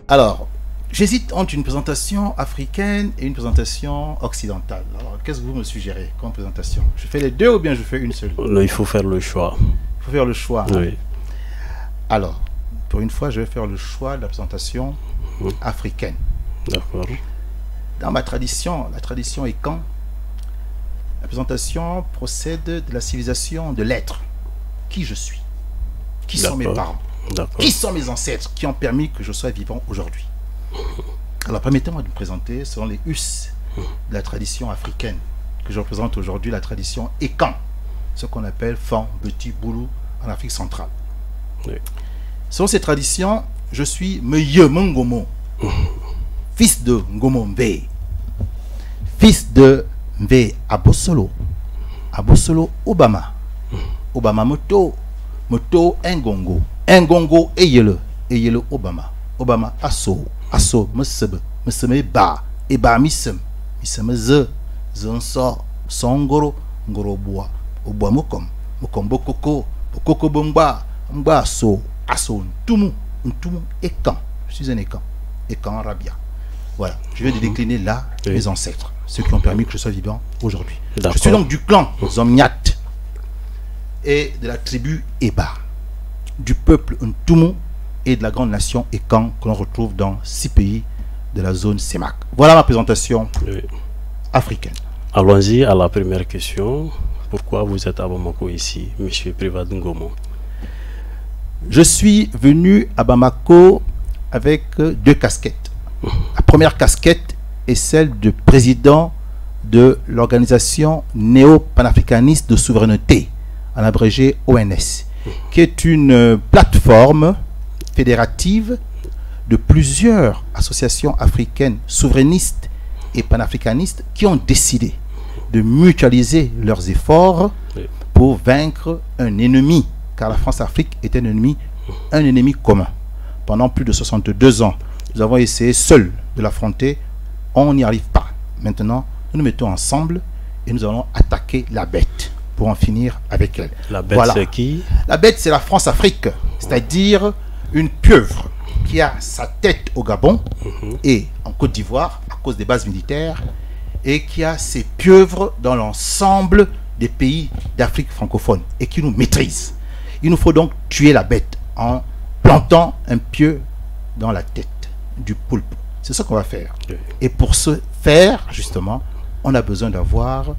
Alors, j'hésite entre une présentation africaine et une présentation occidentale. Alors, qu'est-ce que vous me suggérez comme présentation? Je fais les deux ou bien je fais une seule? Non, il faut faire le choix. Il faut faire le choix. Oui. Alors, pour une fois, je vais faire le choix de la présentation africaine. D'accord. Dans ma tradition, la tradition Ekan, la présentation procède de la civilisation de l'être. Qui je suis? Qui sont mes parents? Qui sont mes ancêtres qui ont permis que je sois vivant aujourd'hui? Alors permettez-moi de me présenter selon les us de la tradition africaine que je représente aujourd'hui, la tradition Ekan, ce qu'on appelle Fan, Beti, Boulou en Afrique centrale. Oui. Selon ces traditions, je suis Meye Ngomo, fils de Ngomo Mbe, fils de Mbe Abosolo, Abosolo Obama, Obama Moto, Moto Ngongo, Ngongo Eyele, Eyele Obama, Obama Asso, Asso Mesebe, Meseme Ba, Eba Misem, Miseme Ze, Zonso, Songoro, Ngoro Boa, Oboa Mokom, Mokombo Koko, Koko Bomba, Mba Asso, Asso Ntumu, Ntumu Ekan, je suis un Ekan, Ekan Rabia. Voilà, je viens de décliner là mes ancêtres, ceux qui ont permis que je sois vivant aujourd'hui. Je suis donc du clan Zomniat et de la tribu Eba, du peuple Ntumu et de la grande nation Ekan que l'on retrouve dans 6 pays de la zone CEMAC. Voilà ma présentation africaine. Allons-y à la première question. Pourquoi vous êtes à Bamako ici, M. Privat Ngomo? Je suis venu à Bamako avec 2 casquettes. La première casquette est celle de président de l'organisation néo-panafricaniste de souveraineté, en abrégé ONS, qui est une plateforme fédérative de plusieurs associations africaines souverainistes et panafricanistes qui ont décidé de mutualiser leurs efforts pour vaincre un ennemi, car la France-Afrique est un ennemi commun. Pendant plus de 62 ans, nous avons essayé seuls de l'affronter, on n'y arrive pas. Maintenant, nous nous mettons ensemble et nous allons attaquer la bête pour en finir avec elle. La bête, c'est qui? La bête, c'est la France-Afrique, c'est-à-dire une pieuvre qui a sa tête au Gabon et en Côte d'Ivoire à cause des bases militaires, et qui a ses pieuvres dans l'ensemble des pays d'Afrique francophone et qui nous maîtrise. Il nous faut donc tuer la bête en plantant un pieu dans la tête du poulpe. C'est ce qu'on va faire. Et pour ce faire, justement, on a besoin d'avoir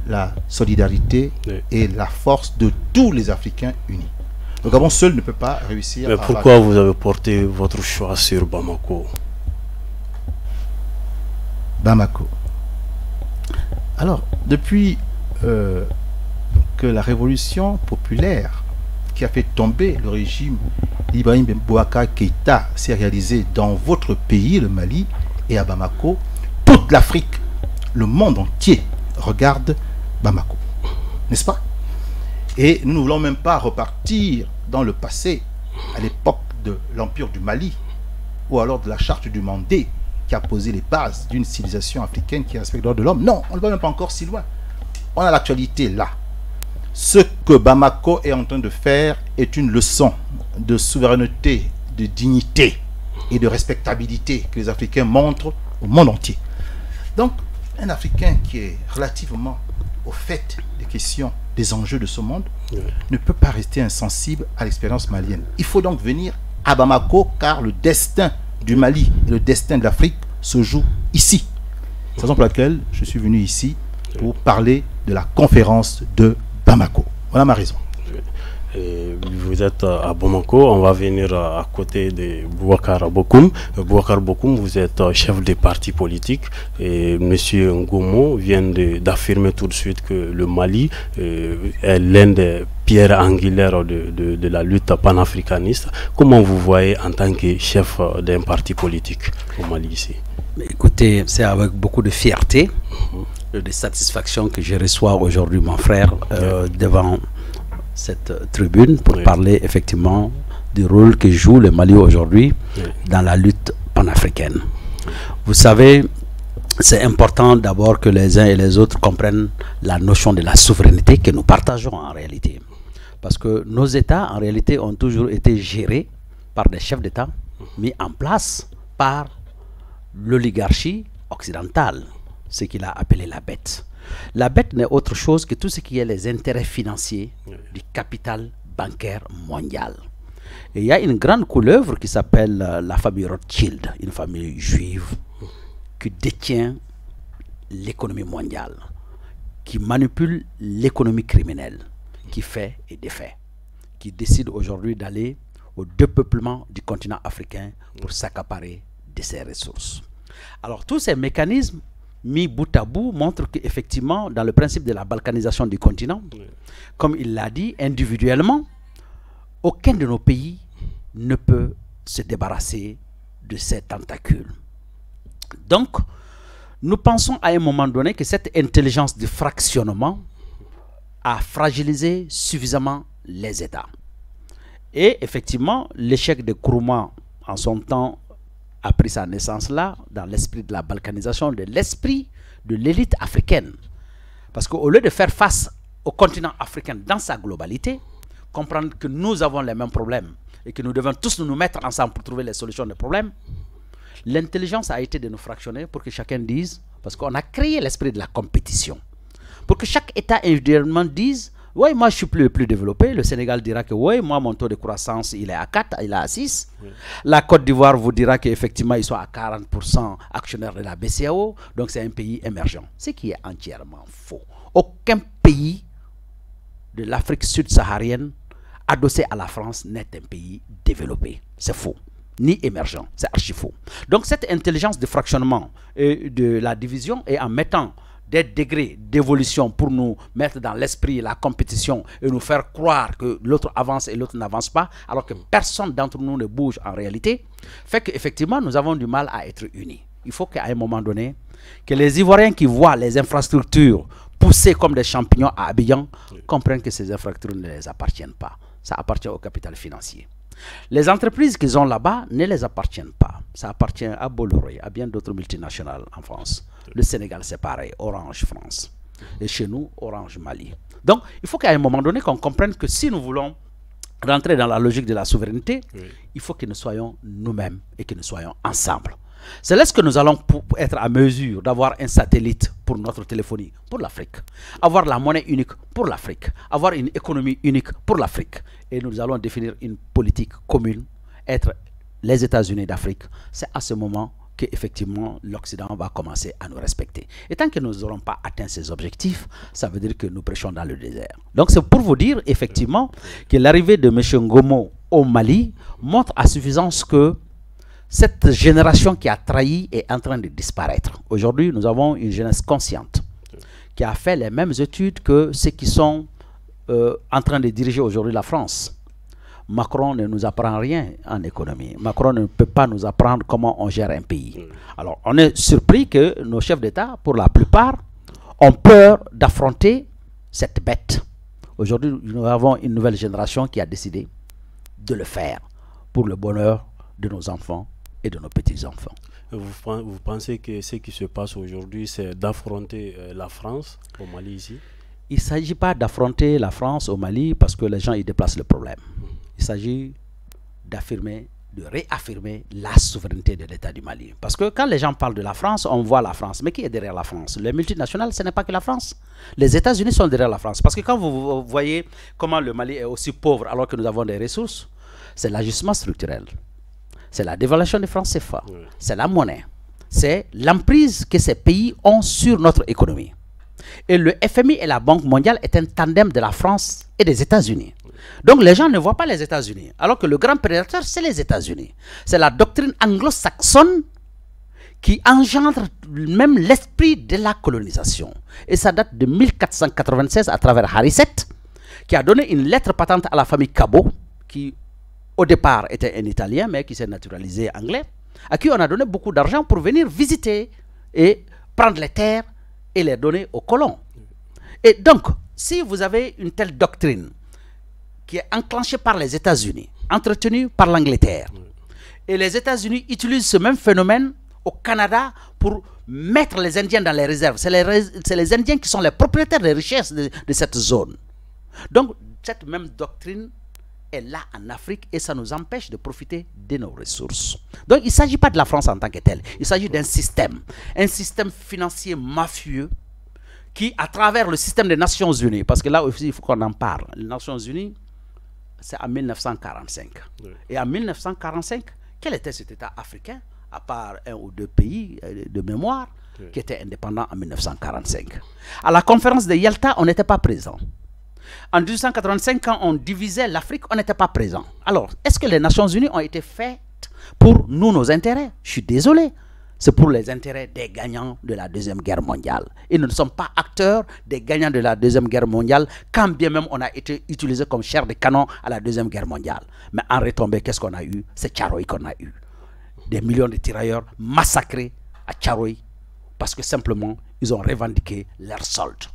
la solidarité et la force de tous les Africains unis. Le Gabon seul ne peut pas réussir. Mais pourquoi vous avez porté votre choix sur Bamako? Bamako. Alors, depuis que la révolution populaire qui a fait tomber le régime d'Ibrahim Boubacar Keïta s'est réalisée dans votre pays, le Mali, et à Bamako, toute l'Afrique, le monde entier regarde Bamako. N'est-ce pas? Et nous ne voulons même pas repartir dans le passé, à l'époque de l'Empire du Mali, ou alors de la charte du Mandé, qui a posé les bases d'une civilisation africaine qui respecte le droit de l'homme. Non, on ne va même pas encore si loin. On a l'actualité là. Ce que Bamako est en train de faire est une leçon de souveraineté, de dignité et de respectabilité que les Africains montrent au monde entier. Donc, un Africain qui est relativement au fait des questions, des enjeux de ce monde, ne peut pas rester insensible à l'expérience malienne. Il faut donc venir à Bamako, car le destin du Mali et le destin de l'Afrique se joue ici. C'est la raison pour laquelle je suis venu ici pour parler de la conférence de Bamako. Voilà ma raison. Vous êtes à Bamako, on va venir à côté de Boubacar Bokoum. Boubacar Bokoum, vous êtes chef de parti politique et M. Ngomo vient d'affirmer tout de suite que le Mali est l'un des pierres angulaires de la lutte panafricaniste. Comment vous voyez en tant que chef d'un parti politique au Mali ici? Écoutez, c'est avec beaucoup de fierté, de satisfaction que je reçois aujourd'hui mon frère devant cette tribune pour parler effectivement du rôle que joue le Mali aujourd'hui dans la lutte panafricaine. Vous savez, c'est important d'abord que les uns et les autres comprennent la notion de la souveraineté que nous partageons en réalité. Parce que nos États, en réalité, ont toujours été gérés par des chefs d'État mis en place par l'oligarchie occidentale, ce qu'il a appelé la bête. La bête n'est autre chose que tout ce qui est les intérêts financiers du capital bancaire mondial. Et il y a une grande couleuvre qui s'appelle la famille Rothschild, une famille juive qui détient l'économie mondiale, qui manipule l'économie criminelle, qui fait et défait, qui décide aujourd'hui d'aller au dépeuplement du continent africain pour s'accaparer de ses ressources. Alors tous ces mécanismes mis bout à bout montrent qu'effectivement, dans le principe de la balkanisation du continent, comme il l'a dit, individuellement, aucun de nos pays ne peut se débarrasser de ces tentacules. Donc, nous pensons à un moment donné que cette intelligence de fractionnement a fragilisé suffisamment les États. Et effectivement, l'échec de Nkrumah en son temps a pris sa naissance là, dans l'esprit de la balkanisation, de l'esprit de l'élite africaine. Parce qu'au lieu de faire face au continent africain dans sa globalité, comprendre que nous avons les mêmes problèmes et que nous devons tous nous mettre ensemble pour trouver les solutions des problèmes, l'intelligence a été de nous fractionner pour que chacun dise, parce qu'on a créé l'esprit de la compétition, pour que chaque État individuellement dise, oui, moi je suis le plus développé. Le Sénégal dira que oui, moi mon taux de croissance il est à 4, il est à 6. Oui. La Côte d'Ivoire vous dira qu'effectivement ils sont à 40% actionnaires de la BCEAO, donc c'est un pays émergent. Ce qui est entièrement faux. Aucun pays de l'Afrique subsaharienne adossé à la France n'est un pays développé. C'est faux. Ni émergent, c'est archi faux. Donc cette intelligence de fractionnement et de la division, et en mettant des degrés d'évolution pour nous mettre dans l'esprit la compétition et nous faire croire que l'autre avance et l'autre n'avance pas, alors que personne d'entre nous ne bouge en réalité, fait qu'effectivement nous avons du mal à être unis. Il faut qu'à un moment donné, que les Ivoiriens qui voient les infrastructures pousser comme des champignons à Abidjan comprennent que ces infrastructures ne les appartiennent pas. Ça appartient au capital financier. Les entreprises qu'ils ont là-bas ne les appartiennent pas. Ça appartient à Bolloré, à bien d'autres multinationales en France. Le Sénégal, c'est pareil, Orange France. Et chez nous, Orange Mali. Donc, il faut qu'à un moment donné, qu'on comprenne que si nous voulons rentrer dans la logique de la souveraineté, il faut que nous soyons nous-mêmes et que nous soyons ensemble. C'est là que nous allons être à mesure d'avoir un satellite pour notre téléphonie, pour l'Afrique. Avoir la monnaie unique pour l'Afrique. Avoir une économie unique pour l'Afrique. Et nous allons définir une politique commune, être les États-Unis d'Afrique. C'est à ce moment qu'effectivement l'Occident va commencer à nous respecter. Et tant que nous n'aurons pas atteint ces objectifs, ça veut dire que nous prêchons dans le désert. Donc c'est pour vous dire effectivement que l'arrivée de M. Ngomo au Mali montre à suffisance que cette génération qui a trahi est en train de disparaître. Aujourd'hui, nous avons une jeunesse consciente qui a fait les mêmes études que ceux qui sont en train de diriger aujourd'hui la France. Macron ne nous apprend rien en économie. Macron ne peut pas nous apprendre comment on gère un pays. Alors, on est surpris que nos chefs d'État, pour la plupart, ont peur d'affronter cette bête. Aujourd'hui, nous avons une nouvelle génération qui a décidé de le faire pour le bonheur de nos enfants et de nos petits-enfants. Vous pensez que ce qui se passe aujourd'hui, c'est d'affronter la France au Mali ici? Il ne s'agit pas d'affronter la France au Mali parce que les gens y déplacent le problème. Il s'agit d'affirmer, de réaffirmer la souveraineté de l'État du Mali. Parce que quand les gens parlent de la France, on voit la France. Mais qui est derrière la France? Les multinationales, ce n'est pas que la France. Les États-Unis sont derrière la France. Parce que quand vous voyez comment le Mali est aussi pauvre alors que nous avons des ressources, c'est l'ajustement structurel. C'est la dévaluation des francs CFA. C'est la monnaie. C'est l'emprise que ces pays ont sur notre économie. Et le FMI et la Banque mondiale est un tandem de la France et des États-Unis. Donc les gens ne voient pas les États-Unis, alors que le grand prédateur, c'est les États-Unis. C'est la doctrine anglo-saxonne qui engendre même l'esprit de la colonisation. Et ça date de 1496 à travers Harry VII, qui a donné une lettre patente à la famille Cabot, qui au départ était un Italien, mais qui s'est naturalisé anglais, à qui on a donné beaucoup d'argent pour venir visiter et prendre les terres et les donner aux colons. Et donc, si vous avez une telle doctrine qui est enclenchée par les États-Unis, entretenue par l'Angleterre, et les États-Unis utilisent ce même phénomène au Canada pour mettre les Indiens dans les réserves. C'est les Indiens qui sont les propriétaires des richesses de cette zone. Donc, cette même doctrine est là en Afrique et ça nous empêche de profiter de nos ressources. Donc, il ne s'agit pas de la France en tant que telle. Il s'agit d'un système financier mafieux qui, à travers le système des Nations Unies, parce que là aussi, il faut qu'on en parle. Les Nations Unies, c'est en 1945. Oui. Et en 1945, quel était cet État africain, à part un ou deux pays de mémoire, oui, qui étaient indépendants en 1945? À la conférence de Yalta, on n'était pas présent. En 1885, quand on divisait l'Afrique, on n'était pas présent. Alors, est-ce que les Nations Unies ont été faites pour nous, nos intérêts? Je suis désolé. C'est pour les intérêts des gagnants de la Deuxième Guerre mondiale. Et nous ne sommes pas acteurs des gagnants de la Deuxième Guerre mondiale, quand bien même on a été utilisé comme chair de canon à la Deuxième Guerre mondiale. Mais en retombée, qu'est-ce qu'on a eu? C'est Tcharoï qu'on a eu. Des millions de tirailleurs massacrés à Tcharoï parce que simplement, ils ont revendiqué leur solde.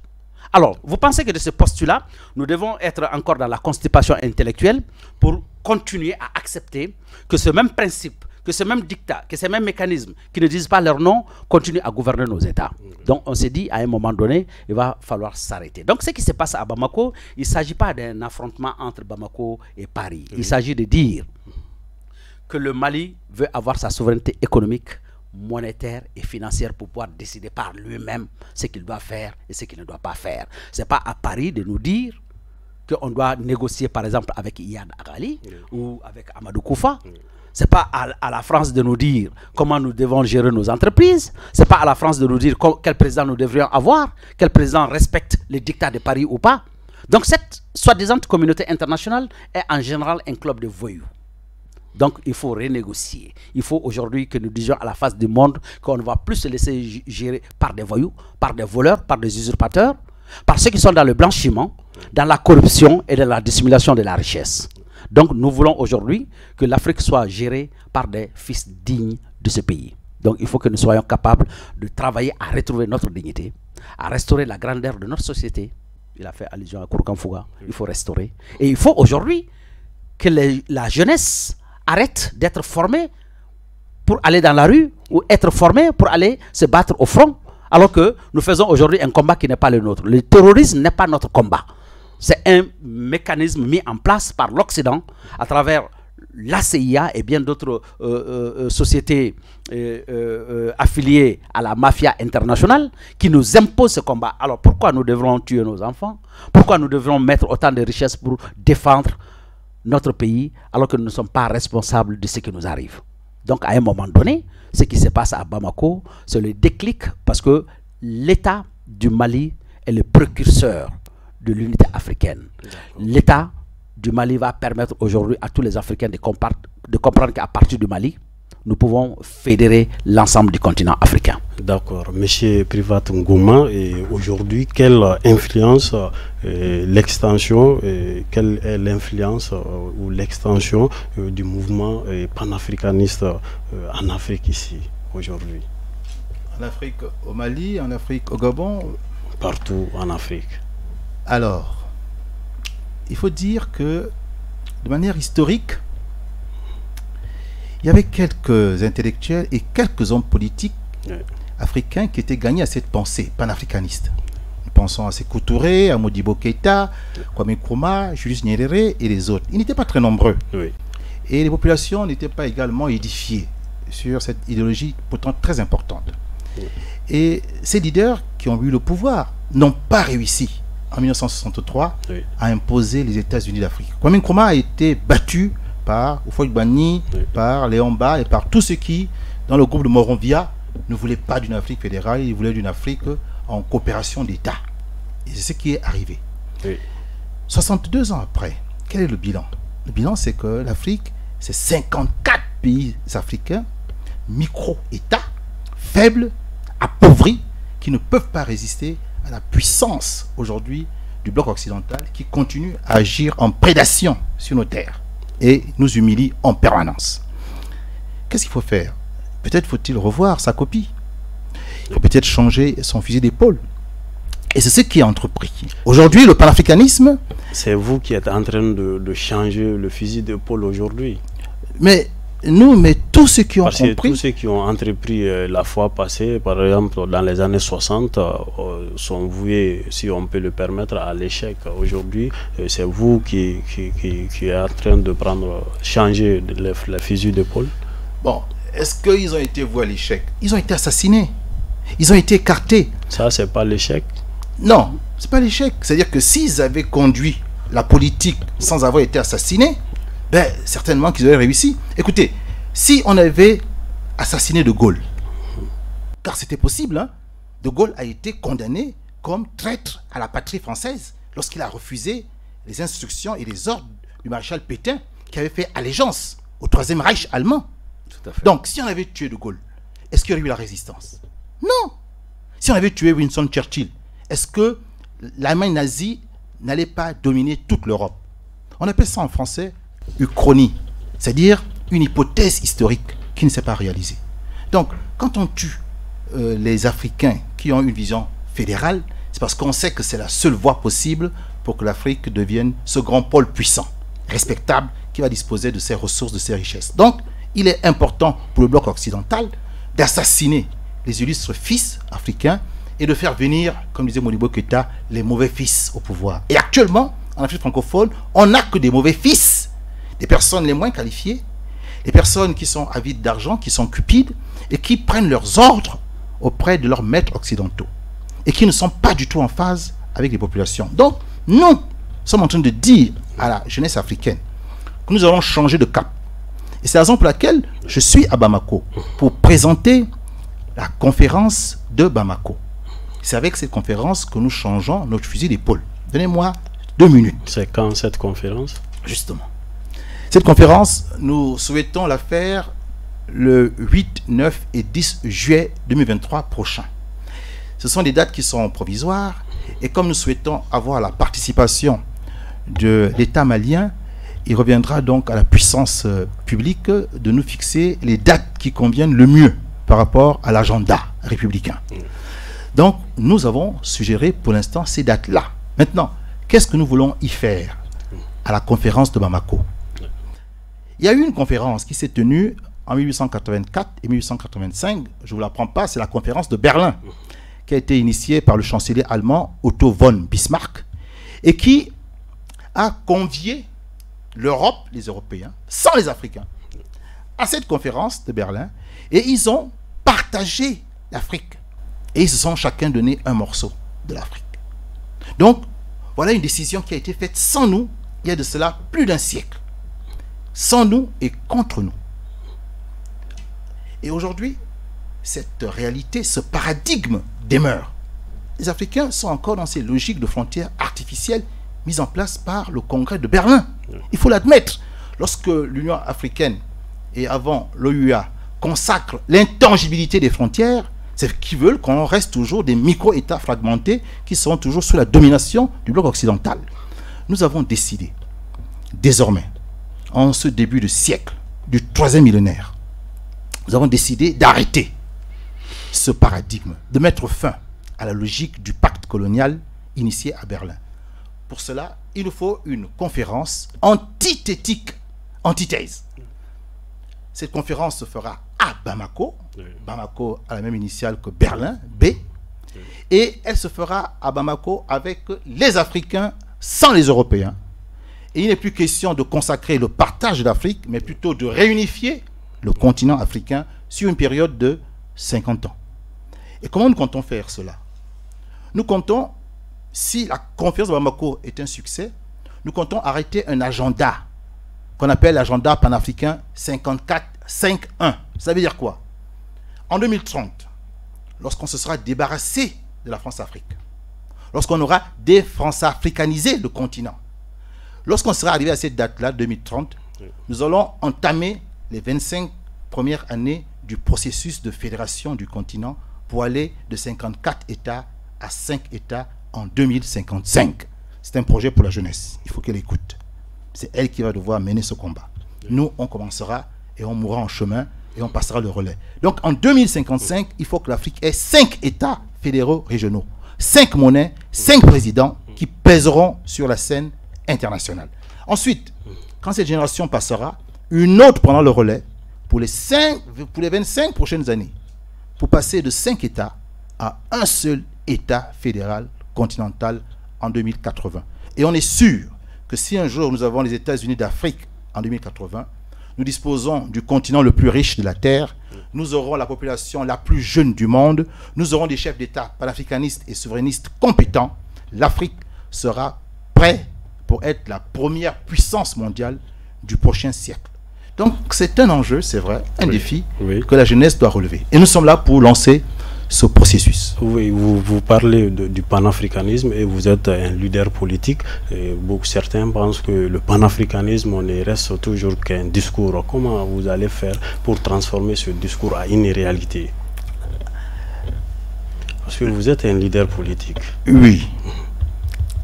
Alors, vous pensez que de ce postulat, nous devons être encore dans la constipation intellectuelle pour continuer à accepter que ce même principe, que ce même dictat, que ces mêmes mécanismes qui ne disent pas leur nom continuent à gouverner nos États. Donc on s'est dit à un moment donné, il va falloir s'arrêter. Donc ce qui se passe à Bamako, il ne s'agit pas d'un affrontement entre Bamako et Paris. Il s'agit de dire que le Mali veut avoir sa souveraineté économique, monétaire et financière pour pouvoir décider par lui-même ce qu'il doit faire et ce qu'il ne doit pas faire. Ce n'est pas à Paris de nous dire qu'on doit négocier par exemple avec Iyad Agali ou avec Amadou Koufa. Ce n'est pas à la France de nous dire comment nous devons gérer nos entreprises. Ce n'est pas à la France de nous dire quel président nous devrions avoir, quel président respecte les dictats de Paris ou pas. Donc cette soi-disant communauté internationale est en général un club de voyous. Donc il faut renégocier. Il faut aujourd'hui que nous disions à la face du monde qu'on ne va plus se laisser gérer par des voyous, par des voleurs, par des usurpateurs, par ceux qui sont dans le blanchiment, dans la corruption et dans la dissimulation de la richesse. Donc nous voulons aujourd'hui que l'Afrique soit gérée par des fils dignes de ce pays. Donc il faut que nous soyons capables de travailler à retrouver notre dignité, à restaurer la grandeur de notre société. Il a fait allusion à Kourkan-Fouga, il faut restaurer. Et il faut aujourd'hui que la jeunesse arrête d'être formée pour aller dans la rue ou être formée pour aller se battre au front, alors que nous faisons aujourd'hui un combat qui n'est pas le nôtre. Le terrorisme n'est pas notre combat. C'est un mécanisme mis en place par l'Occident à travers la CIA et bien d'autres sociétés affiliées à la mafia internationale qui nous imposent ce combat. Alors pourquoi nous devrons tuer nos enfants? Pourquoi nous devrons mettre autant de richesses pour défendre notre pays alors que nous ne sommes pas responsables de ce qui nous arrive? Donc à un moment donné, ce qui se passe à Bamako, c'est le déclic parce que l'État du Mali est le précurseur de l'unité africaine. L'État du Mali va permettre aujourd'hui à tous les Africains de comprendre qu'à partir du Mali, nous pouvons fédérer l'ensemble du continent africain. D'accord. Monsieur Privat Ngouma, aujourd'hui, quelle influence l'extension, quelle est l'influence ou l'extension du mouvement panafricaniste en Afrique ici, aujourd'hui? En Afrique, au Mali, en Afrique, au Gabon? Partout en Afrique. Alors, il faut dire que, de manière historique, il y avait quelques intellectuels et quelques hommes politiques africains qui étaient gagnés à cette pensée panafricaniste. Nous pensons à Sékou Touré, à Modibo Keïta, Kwame Nkrumah, Julius Nyerere et les autres. Ils n'étaient pas très nombreux. Oui. Et les populations n'étaient pas également édifiées sur cette idéologie pourtant très importante. Oui. Et ces leaders qui ont eu le pouvoir n'ont pas réussi en 1963 à imposer les États-Unis d'Afrique. Kwame Nkrumah a été battu par Houphouët-Boigny, par Léon Mba et par tous ceux qui, dans le groupe de Monrovia, ne voulaient pas d'une Afrique fédérale, ils voulaient d'une Afrique en coopération d'État. Et c'est ce qui est arrivé. 62 ans après, quel est le bilan? Le bilan, c'est que l'Afrique, c'est 54 pays africains, micro-États, faibles, appauvris, qui ne peuvent pas résister à la puissance aujourd'hui du bloc occidental qui continue à agir en prédation sur nos terres et nous humilie en permanence. Qu'est-ce qu'il faut faire? Peut-être faut-il revoir sa copie. Il faut peut-être changer son fusil d'épaule. Et c'est ce qui est entrepris. Aujourd'hui, le panafricanisme... C'est vous qui êtes en train de changer le fusil d'épaule aujourd'hui. Mais nous, mais tous ceux qui ont compris... Tous ceux qui ont entrepris la fois passée, par exemple dans les années 60, sont voués, si on peut le permettre, à l'échec. Aujourd'hui, c'est vous qui êtes en train de changer le fusil d'épaule. Bon, est-ce qu'ils ont été voués à l'échec? Ils ont été assassinés. Ils ont été écartés. Ça, c'est pas l'échec? Non, c'est pas l'échec. C'est-à-dire que s'ils avaient conduit la politique sans avoir été assassinés, ben, certainement qu'ils auraient réussi. Écoutez, si on avait assassiné De Gaulle, car c'était possible, hein, De Gaulle a été condamné comme traître à la patrie française lorsqu'il a refusé les instructions et les ordres du maréchal Pétain qui avait fait allégeance au Troisième Reich allemand. Tout à fait. Donc, si on avait tué De Gaulle, est-ce qu'il y aurait eu la résistance? Non. Si on avait tué Winston Churchill, est-ce que l'Allemagne nazie n'allait pas dominer toute l'Europe? On appelle ça en français uchronie, c'est-à-dire une hypothèse historique qui ne s'est pas réalisée. Donc, quand on tue les Africains qui ont une vision fédérale, c'est parce qu'on sait que c'est la seule voie possible pour que l'Afrique devienne ce grand pôle puissant, respectable, qui va disposer de ses ressources, de ses richesses. Donc, il est important pour le bloc occidental d'assassiner les illustres fils africains et de faire venir, comme disait Modibo Keïta, les mauvais fils au pouvoir. Et actuellement, en Afrique francophone, on n'a que des mauvais fils, des personnes les moins qualifiées, des personnes qui sont avides d'argent, qui sont cupides et qui prennent leurs ordres auprès de leurs maîtres occidentaux et qui ne sont pas du tout en phase avec les populations. Donc, nous sommes en train de dire à la jeunesse africaine que nous allons changer de cap. Et c'est la raison pour laquelle je suis à Bamako pour présenter la conférence de Bamako. C'est avec cette conférence que nous changeons notre fusil d'épaule. Donnez-moi 2 minutes. C'est quand cette conférence? Justement. Cette conférence, nous souhaitons la faire le 8, 9 et 10 juillet 2023 prochain. Ce sont des dates qui sont provisoires et comme nous souhaitons avoir la participation de l'État malien, il reviendra donc à la puissance publique de nous fixer les dates qui conviennent le mieux par rapport à l'agenda républicain. Donc, nous avons suggéré pour l'instant ces dates-là. Maintenant, qu'est-ce que nous voulons y faire à la conférence de Bamako? Il y a eu une conférence qui s'est tenue en 1884 et 1885. Je ne vous l'apprends pas, c'est la conférence de Berlin qui a été initiée par le chancelier allemand Otto von Bismarck et qui a convié l'Europe, les Européens, sans les Africains, à cette conférence de Berlin et ils ont partagé l'Afrique. Et ils se sont chacun donné un morceau de l'Afrique. Donc, voilà une décision qui a été faite sans nous, il y a de cela plus d'un siècle. Sans nous et contre nous. Et aujourd'hui, cette réalité, ce paradigme demeure. Les Africains sont encore dans ces logiques de frontières artificielles mises en place par le Congrès de Berlin. Il faut l'admettre. Lorsque l'Union africaine et avant l'OUA consacrent l'intangibilité des frontières, c'est qu'ils veulent qu'on reste toujours des micro-États fragmentés qui sont toujours sous la domination du bloc occidental. Nous avons décidé, désormais, en ce début de siècle, du 3e millénaire, nous avons décidé d'arrêter ce paradigme, de mettre fin à la logique du pacte colonial initié à Berlin. Pour cela, il nous faut une conférence antithétique, antithèse. Cette conférence se fera à Bamako. Bamako a la même initiale que Berlin, B. Et elle se fera à Bamako avec les Africains sans les Européens. Et il n'est plus question de consacrer le partage de l'Afrique, mais plutôt de réunifier le continent africain sur une période de 50 ans. Et comment nous comptons faire cela? Nous comptons, si la conférence de Bamako est un succès, nous comptons arrêter un agenda qu'on appelle l'agenda panafricain 54-5-1. Ça veut dire quoi? En 2030, lorsqu'on se sera débarrassé de la France-Afrique, lorsqu'on aura défrançafricanisé le continent, lorsqu'on sera arrivé à cette date-là, 2030, nous allons entamer les 25 premières années du processus de fédération du continent pour aller de 54 États à 5 États en 2055. C'est un projet pour la jeunesse. Il faut qu'elle écoute. C'est elle qui va devoir mener ce combat. Nous, on commencera et on mourra en chemin et on passera le relais. Donc en 2055, il faut que l'Afrique ait 5 États fédéraux régionaux, 5 monnaies, 5 présidents qui pèseront sur la scène internationale. Ensuite, quand cette génération passera, une autre prendra le relais pour les 25 prochaines années, pour passer de 5 États à un seul État fédéral continental en 2080. Et on est sûr que si un jour nous avons les États-Unis d'Afrique en 2080, nous disposons du continent le plus riche de la Terre, nous aurons la population la plus jeune du monde, nous aurons des chefs d'État panafricanistes et souverainistes compétents. L'Afrique sera prête pour être la première puissance mondiale du prochain siècle. Donc c'est un enjeu, c'est vrai, un défi que la jeunesse doit relever. Et nous sommes là pour lancer ce processus. Oui, vous parlez du panafricanisme et vous êtes un leader politique. Et certains pensent que le panafricanisme ne reste toujours qu'un discours. Comment vous allez faire pour transformer ce discours à une réalité? Parce que vous êtes un leader politique. Oui.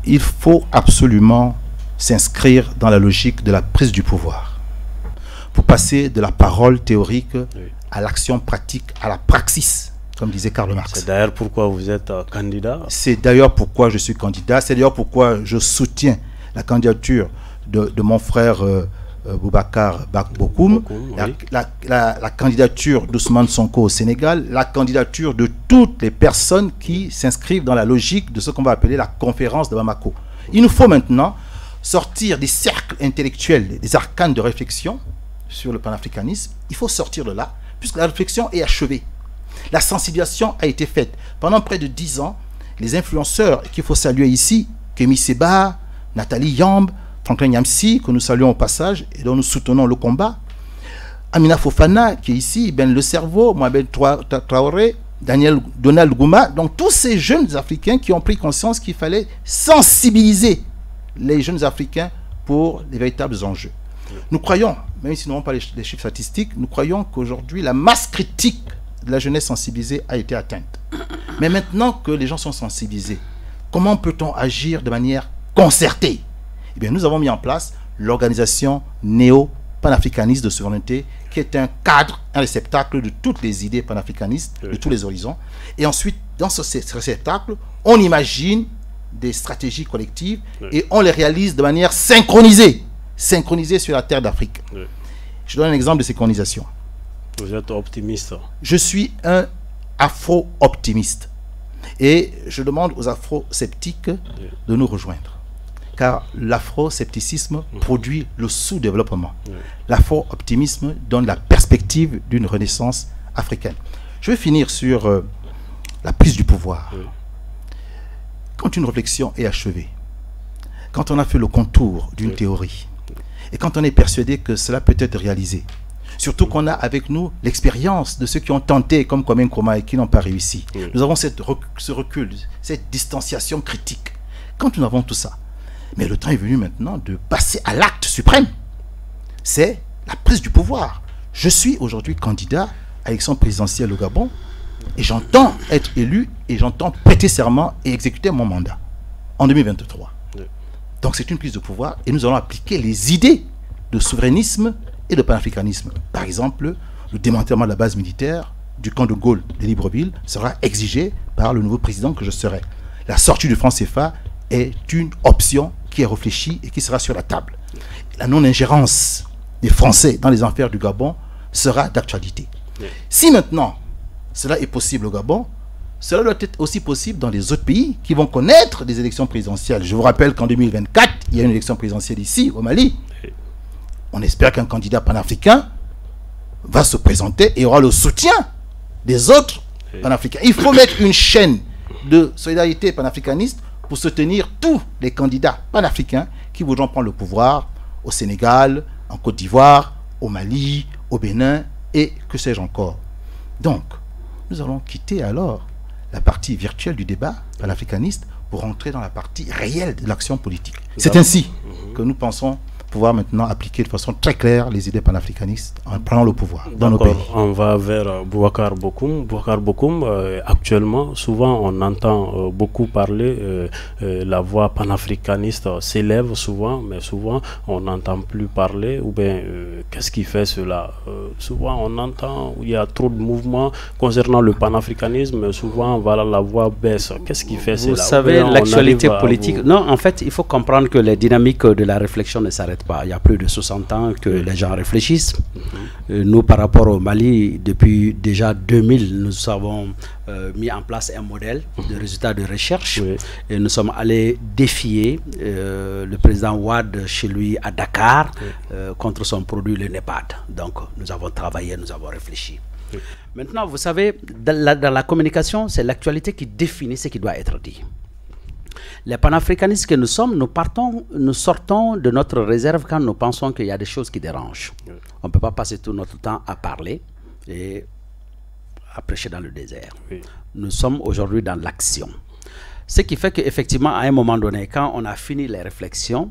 Il faut absolument s'inscrire dans la logique de la prise du pouvoir pour passer de la parole théorique à l'action pratique, à la praxis, comme disait Karl Marx. C'est d'ailleurs pourquoi vous êtes candidat. C'est d'ailleurs pourquoi je suis candidat. C'est d'ailleurs pourquoi je soutiens la candidature de mon frère Boubacar Bokoum, la candidature d'Ousmane Sonko au Sénégal, la candidature de toutes les personnes qui s'inscrivent dans la logique de ce qu'on va appeler la conférence de Bamako. Il nous faut maintenant sortir des cercles intellectuels, des arcanes de réflexion sur le panafricanisme. Il faut sortir de là, puisque la réflexion est achevée. La sensibilisation a été faite. Pendant près de 10 ans, les influenceurs qu'il faut saluer ici, Kémy Séba, Nathalie Yamb, Franklin Nyamsi, que nous saluons au passage et dont nous soutenons le combat, Amina Fofana, qui est ici, Ben Le Cerveau, Mohamed Traoré, Donald Gouma, donc tous ces jeunes Africains qui ont pris conscience qu'il fallait sensibiliser les jeunes Africains pour les véritables enjeux. Nous croyons, même si nous n'avons pas les chiffres statistiques, nous croyons qu'aujourd'hui la masse critique de la jeunesse sensibilisée a été atteinte. Mais maintenant que les gens sont sensibilisés, comment peut-on agir de manière concertée? Eh bien, nous avons mis en place l'organisation néo-panafricaniste de souveraineté, qui est un cadre, un réceptacle de toutes les idées panafricanistes, de tous les horizons. Et ensuite, dans ce réceptacle, on imagine des stratégies collectives et on les réalise de manière synchronisée sur la terre d'Afrique. Je donne un exemple de synchronisation. Vous êtes optimiste. Je suis un afro-optimiste. Et je demande aux afro-sceptiques de nous rejoindre. Car l'afro-scepticisme produit le sous-développement. L'afro-optimisme donne la perspective d'une renaissance africaine. Je vais finir sur la prise du pouvoir. Quand une réflexion est achevée, quand on a fait le contour d'une théorie, et quand on est persuadé que cela peut être réalisé, surtout qu'on a avec nous l'expérience de ceux qui ont tenté, comme Kwame Nkrumah, et qui n'ont pas réussi. Nous avons ce recul, cette distanciation critique. Quand nous avons tout ça, mais le temps est venu maintenant de passer à l'acte suprême. C'est la prise du pouvoir. Je suis aujourd'hui candidat à l'élection présidentielle au Gabon et j'entends être élu et j'entends prêter serment et exécuter mon mandat en 2023. Donc c'est une prise de pouvoir et nous allons appliquer les idées de souverainisme et de panafricanisme. Par exemple, le démantèlement de la base militaire du camp de Gaulle de Libreville sera exigé par le nouveau président que je serai. La sortie du franc CFA est une option qui est réfléchie et qui sera sur la table. La non-ingérence des Français dans les affaires du Gabon sera d'actualité. Si maintenant cela est possible au Gabon, cela doit être aussi possible dans les autres pays qui vont connaître des élections présidentielles. Je vous rappelle qu'en 2024, il y a une élection présidentielle ici, au Mali. On espère qu'un candidat panafricain va se présenter et aura le soutien des autres panafricains. Il faut mettre une chaîne de solidarité panafricaniste pour soutenir tous les candidats panafricains qui voudront prendre le pouvoir au Sénégal, en Côte d'Ivoire, au Mali, au Bénin et que sais-je encore. Donc, nous allons quitter alors la partie virtuelle du débat panafricaniste pour entrer dans la partie réelle de l'action politique. C'est ainsi que nous pensons pouvoir maintenant appliquer de façon très claire les idées panafricanistes en prenant le pouvoir dans nos pays. On va vers Boubacar Bokoum. Boubacar Bokoum, actuellement, souvent on entend beaucoup parler, la voix panafricaniste s'élève souvent, mais souvent on n'entend plus parler, ou bien qu'est-ce qui fait cela? Souvent on entend, il y a trop de mouvements concernant le panafricanisme, mais souvent voilà, la voix baisse. Qu'est-ce qui fait cela? Vous savez, l'actualité politique... Non, en fait, il faut comprendre que les dynamiques de la réflexion ne s'arrêtent fait pas, il y a plus de 60 ans que les gens réfléchissent. Nous, par rapport au Mali, depuis déjà 2000, nous avons mis en place un modèle de résultats de recherche. Et nous sommes allés défier le président Ouad chez lui à Dakar contre son produit, le NEPAD. Donc, nous avons travaillé, nous avons réfléchi. Maintenant, vous savez, dans la communication, c'est l'actualité qui définit ce qui doit être dit. Les panafricanistes que nous sommes, nous sortons de notre réserve quand nous pensons qu'il y a des choses qui dérangent. On ne peut pas passer tout notre temps à parler et à prêcher dans le désert. Nous sommes aujourd'hui dans l'action. Ce qui fait qu'effectivement, à un moment donné, quand on a fini les réflexions,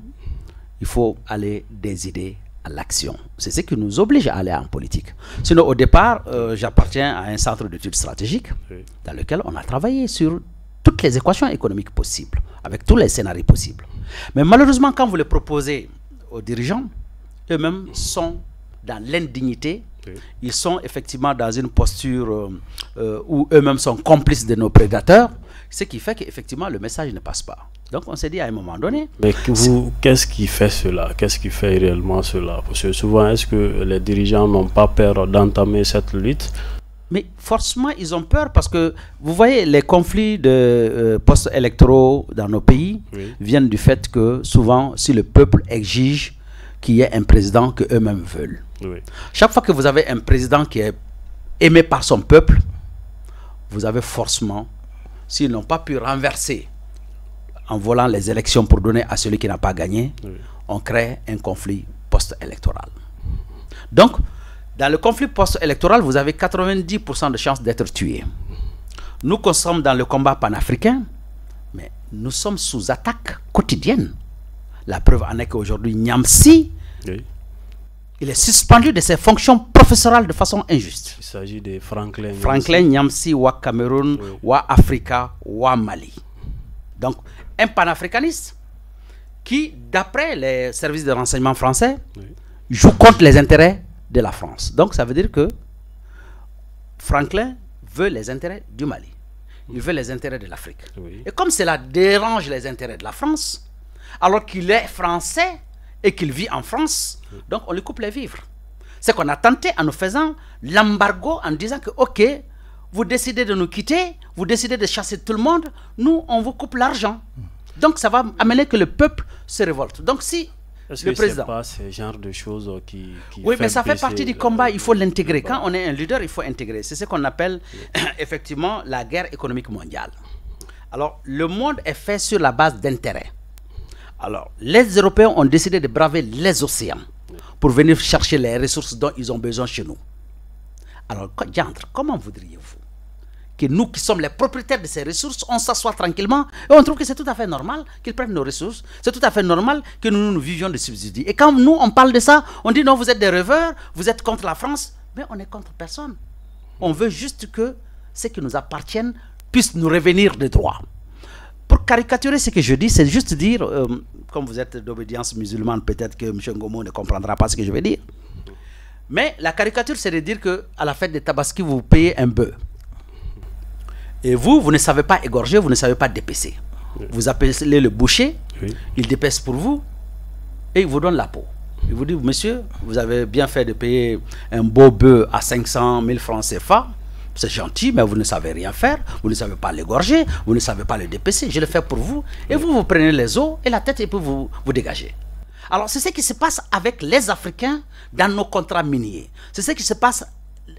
il faut aller des idées à l'action. C'est ce qui nous oblige à aller en politique. Sinon, au départ, j'appartiens à un centre d'études stratégiques dans lequel on a travaillé sur toutes les équations économiques possibles, avec tous les scénarios possibles. Mais malheureusement, quand vous les proposez aux dirigeants, eux-mêmes sont dans l'indignité, ils sont effectivement dans une posture où eux-mêmes sont complices de nos prédateurs, ce qui fait qu'effectivement le message ne passe pas. Donc on s'est dit à un moment donné... Mais qu'est-ce qui fait cela? Qu'est-ce qui fait réellement cela? Parce que souvent, est-ce que les dirigeants n'ont pas peur d'entamer cette lutte? Mais forcément, ils ont peur parce que, vous voyez, les conflits de post-électoraux dans nos pays viennent du fait que souvent, si le peuple exige qu'il y ait un président qu'eux-mêmes veulent. Chaque fois que vous avez un président qui est aimé par son peuple, vous avez forcément, s'ils n'ont pas pu renverser en volant les élections pour donner à celui qui n'a pas gagné, on crée un conflit post-électoral. Donc, dans le conflit post-électoral, vous avez 90% de chances d'être tué. Nous sommes dans le combat panafricain, mais nous sommes sous attaque quotidienne. La preuve en est qu'aujourd'hui, Niamsi, il est suspendu de ses fonctions professorales de façon injuste. Il s'agit de Franklin Niamsi, Ouah Cameroun, Ouah Africa, Ouah Mali. Donc, un panafricaniste qui, d'après les services de renseignement français, joue contre les intérêts de la France. Donc ça veut dire que Franklin veut les intérêts du Mali. Il veut les intérêts de l'Afrique. Et comme cela dérange les intérêts de la France, alors qu'il est français et qu'il vit en France, donc on lui coupe les vivres. C'est qu'on a tenté en nous faisant l'embargo en disant que ok, vous décidez de nous quitter, vous décidez de chasser tout le monde, nous on vous coupe l'argent. Donc ça va amener que le peuple se révolte. Donc si le président... pas ce genre de choses qui oui, mais ça fait partie du combat, il faut l'intégrer. Quand on est un leader, il faut intégrer. C'est ce qu'on appelle effectivement la guerre économique mondiale. Alors, le monde est fait sur la base d'intérêts. Alors, les Européens ont décidé de braver les océans pour venir chercher les ressources dont ils ont besoin chez nous. Alors, diantre, comment voudriez-vous que nous qui sommes les propriétaires de ces ressources, on s'assoit tranquillement et on trouve que c'est tout à fait normal qu'ils prennent nos ressources, c'est tout à fait normal que nous vivions de subsidies. Et quand nous, on parle de ça, on dit non, vous êtes des rêveurs, vous êtes contre la France, mais on est contre personne. On veut juste que ce qui nous appartienne puisse nous revenir de droit. Pour caricaturer ce que je dis, c'est juste dire, comme vous êtes d'obédience musulmane, peut-être que M. Ngomo ne comprendra pas ce que je vais dire. Mais la caricature, c'est de dire qu'à la fête de Tabaski, vous payez un bœuf. Et vous ne savez pas égorger, vous ne savez pas dépecer. Vous appelez le boucher, il dépèce pour vous et il vous donne la peau. Il vous dit, monsieur, vous avez bien fait de payer un beau bœuf à 500 000 francs CFA. C'est gentil, mais vous ne savez rien faire. Vous ne savez pas l'égorger, vous ne savez pas le dépecer. Je le fais pour vous. Et vous prenez les os et la tête et puis vous dégagez. Alors, c'est ce qui se passe avec les Africains dans nos contrats miniers. C'est ce qui se passe